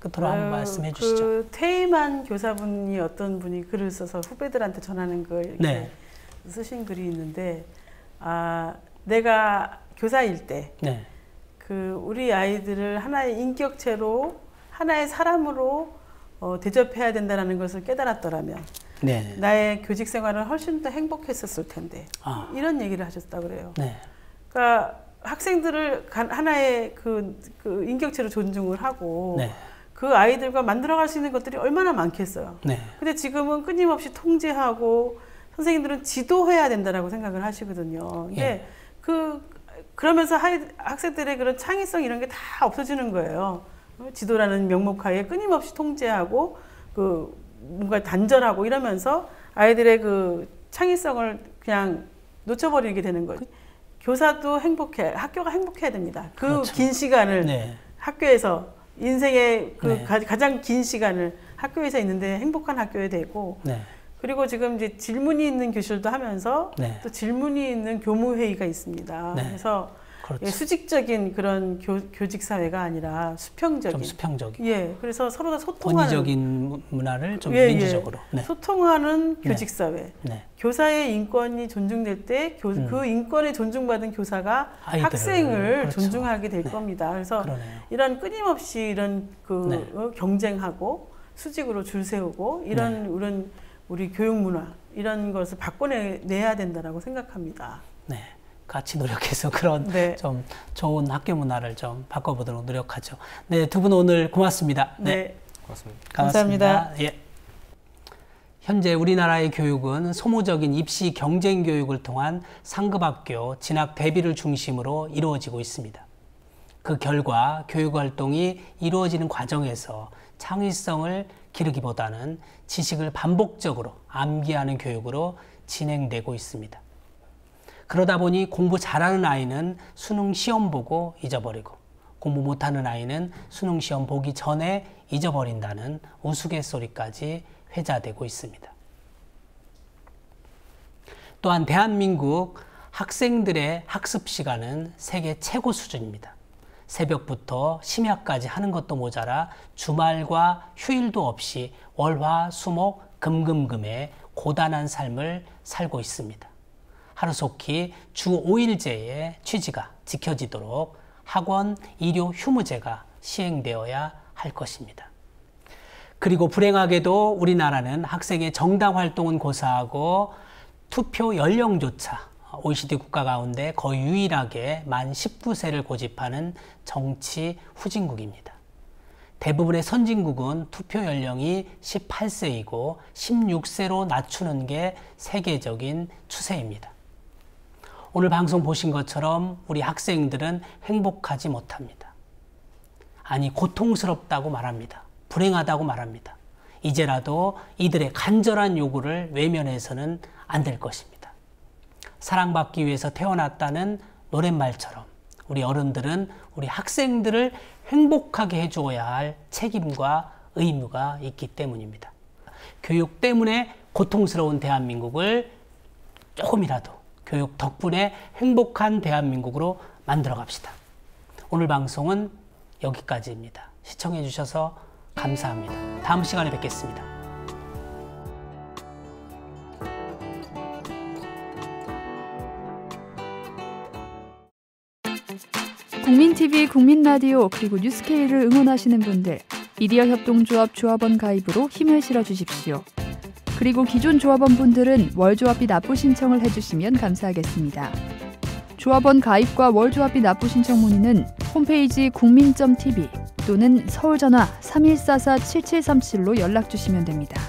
D: 끝으로 한번 말씀해 주시죠.
F: 그 퇴임한 교사분이 어떤 분이 글을 써서 후배들한테 전하는 걸 이렇게
D: 네.
F: 쓰신 글이 있는데, 내가 교사일 때
D: 네.
F: 그 우리 아이들을 하나의 인격체로, 하나의 사람으로 대접해야 된다는 것을 깨달았더라면
D: 네.
F: 나의 교직 생활은 훨씬 더 행복했었을 텐데, 이런 얘기를 하셨다고 그래요.
D: 네.
F: 그러니까 학생들을 하나의 그 인격체로 존중을 하고
D: 네.
F: 그 아이들과 만들어갈 수 있는 것들이 얼마나 많겠어요.
D: 네.
F: 근데 지금은 끊임없이 통제하고 선생님들은 지도해야 된다라고 생각을 하시거든요. 근데 그러면서 학생들의 그런 창의성 이런 게 다 없어지는 거예요. 지도라는 명목하에 끊임없이 통제하고 뭔가 단절하고 이러면서 아이들의 그 창의성을 그냥 놓쳐버리게 되는 거죠. 교사도 학교가 행복해야 됩니다.
D: 그렇죠.
F: 긴 시간을
D: 네.
F: 학교에서 인생의
D: 네.
F: 가장 긴 시간을 학교에서 있는데 행복한 학교에 되고,
D: 네.
F: 그리고 지금 이제 질문이 있는 교실도 하면서
D: 네.
F: 또 질문이 있는 교무회의가 있습니다.
D: 네.
F: 그래서
D: 그렇죠.
F: 수직적인 그런 교직 사회가 아니라 수평적인.
D: 좀 수평적인.
F: 예, 그래서 서로 다 소통하는.
D: 권위적인 문화를 좀 민주적으로. 네.
F: 소통하는 교직 사회.
D: 네.
F: 교사의 인권이 존중될 때 그 인권에 존중받은 교사가
D: 아이들을,
F: 학생을
D: 그렇죠.
F: 존중하게 될
D: 네.
F: 겁니다. 그래서
D: 그러네요.
F: 이런 끊임없이 이런
D: 네.
F: 경쟁하고 수직으로 줄 세우고 이런 우리 교육 문화 이런 것을 바꿔내야 된다라고 생각합니다.
D: 네. 같이 노력해서 그런
F: 네.
D: 좀 좋은 학교 문화를 좀 바꿔보도록 노력하죠. 네, 두 분 오늘 고맙습니다.
F: 네.
E: 고맙습니다.
F: 감사합니다.
D: 예. 현재 우리나라의 교육은 소모적인 입시 경쟁 교육을 통한 상급학교 진학 대비를 중심으로 이루어지고 있습니다. 그 결과 교육 활동이 이루어지는 과정에서 창의성을 기르기보다는 지식을 반복적으로 암기하는 교육으로 진행되고 있습니다. 그러다 보니 공부 잘하는 아이는 수능 시험 보고 잊어버리고 공부 못하는 아이는 수능 시험 보기 전에 잊어버린다는 우스갯소리까지 회자되고 있습니다. 또한 대한민국 학생들의 학습 시간은 세계 최고 수준입니다. 새벽부터 심야까지 하는 것도 모자라 주말과 휴일도 없이 월화 수목 금금금의 고단한 삶을 살고 있습니다. 하루속히 주 5일제의 취지가 지켜지도록 학원 일요 휴무제가 시행되어야 할 것입니다. 그리고 불행하게도 우리나라는 학생의 정당 활동은 고사하고 투표 연령조차 OECD 국가 가운데 거의 유일하게 만 19세를 고집하는 정치 후진국입니다. 대부분의 선진국은 투표 연령이 18세이고 16세로 낮추는 게 세계적인 추세입니다. 오늘 방송 보신 것처럼 우리 학생들은 행복하지 못합니다. 아니, 고통스럽다고 말합니다. 불행하다고 말합니다. 이제라도 이들의 간절한 요구를 외면해서는 안 될 것입니다. 사랑받기 위해서 태어났다는 노랫말처럼 우리 어른들은 우리 학생들을 행복하게 해주어야 할 책임과 의무가 있기 때문입니다. 교육 때문에 고통스러운 대한민국을 조금이라도 교육 덕분에 행복한 대한민국으로 만들어 갑시다. 오늘 방송은 여기까지입니다. 시청해 주셔서 감사합니다. 다음 시간에 뵙겠습니다.
C: 국민TV, 국민라디오 그리고 뉴스K를 응원하시는 분들, 미디어 협동조합 조합원 가입으로 힘을 실어주십시오. 그리고 기존 조합원 분들은 월조합비 납부 신청을 해주시면 감사하겠습니다. 조합원 가입과 월조합비 납부 신청 문의는 홈페이지 국민.tv 또는 서울전화 3144-7737로 연락 주시면 됩니다.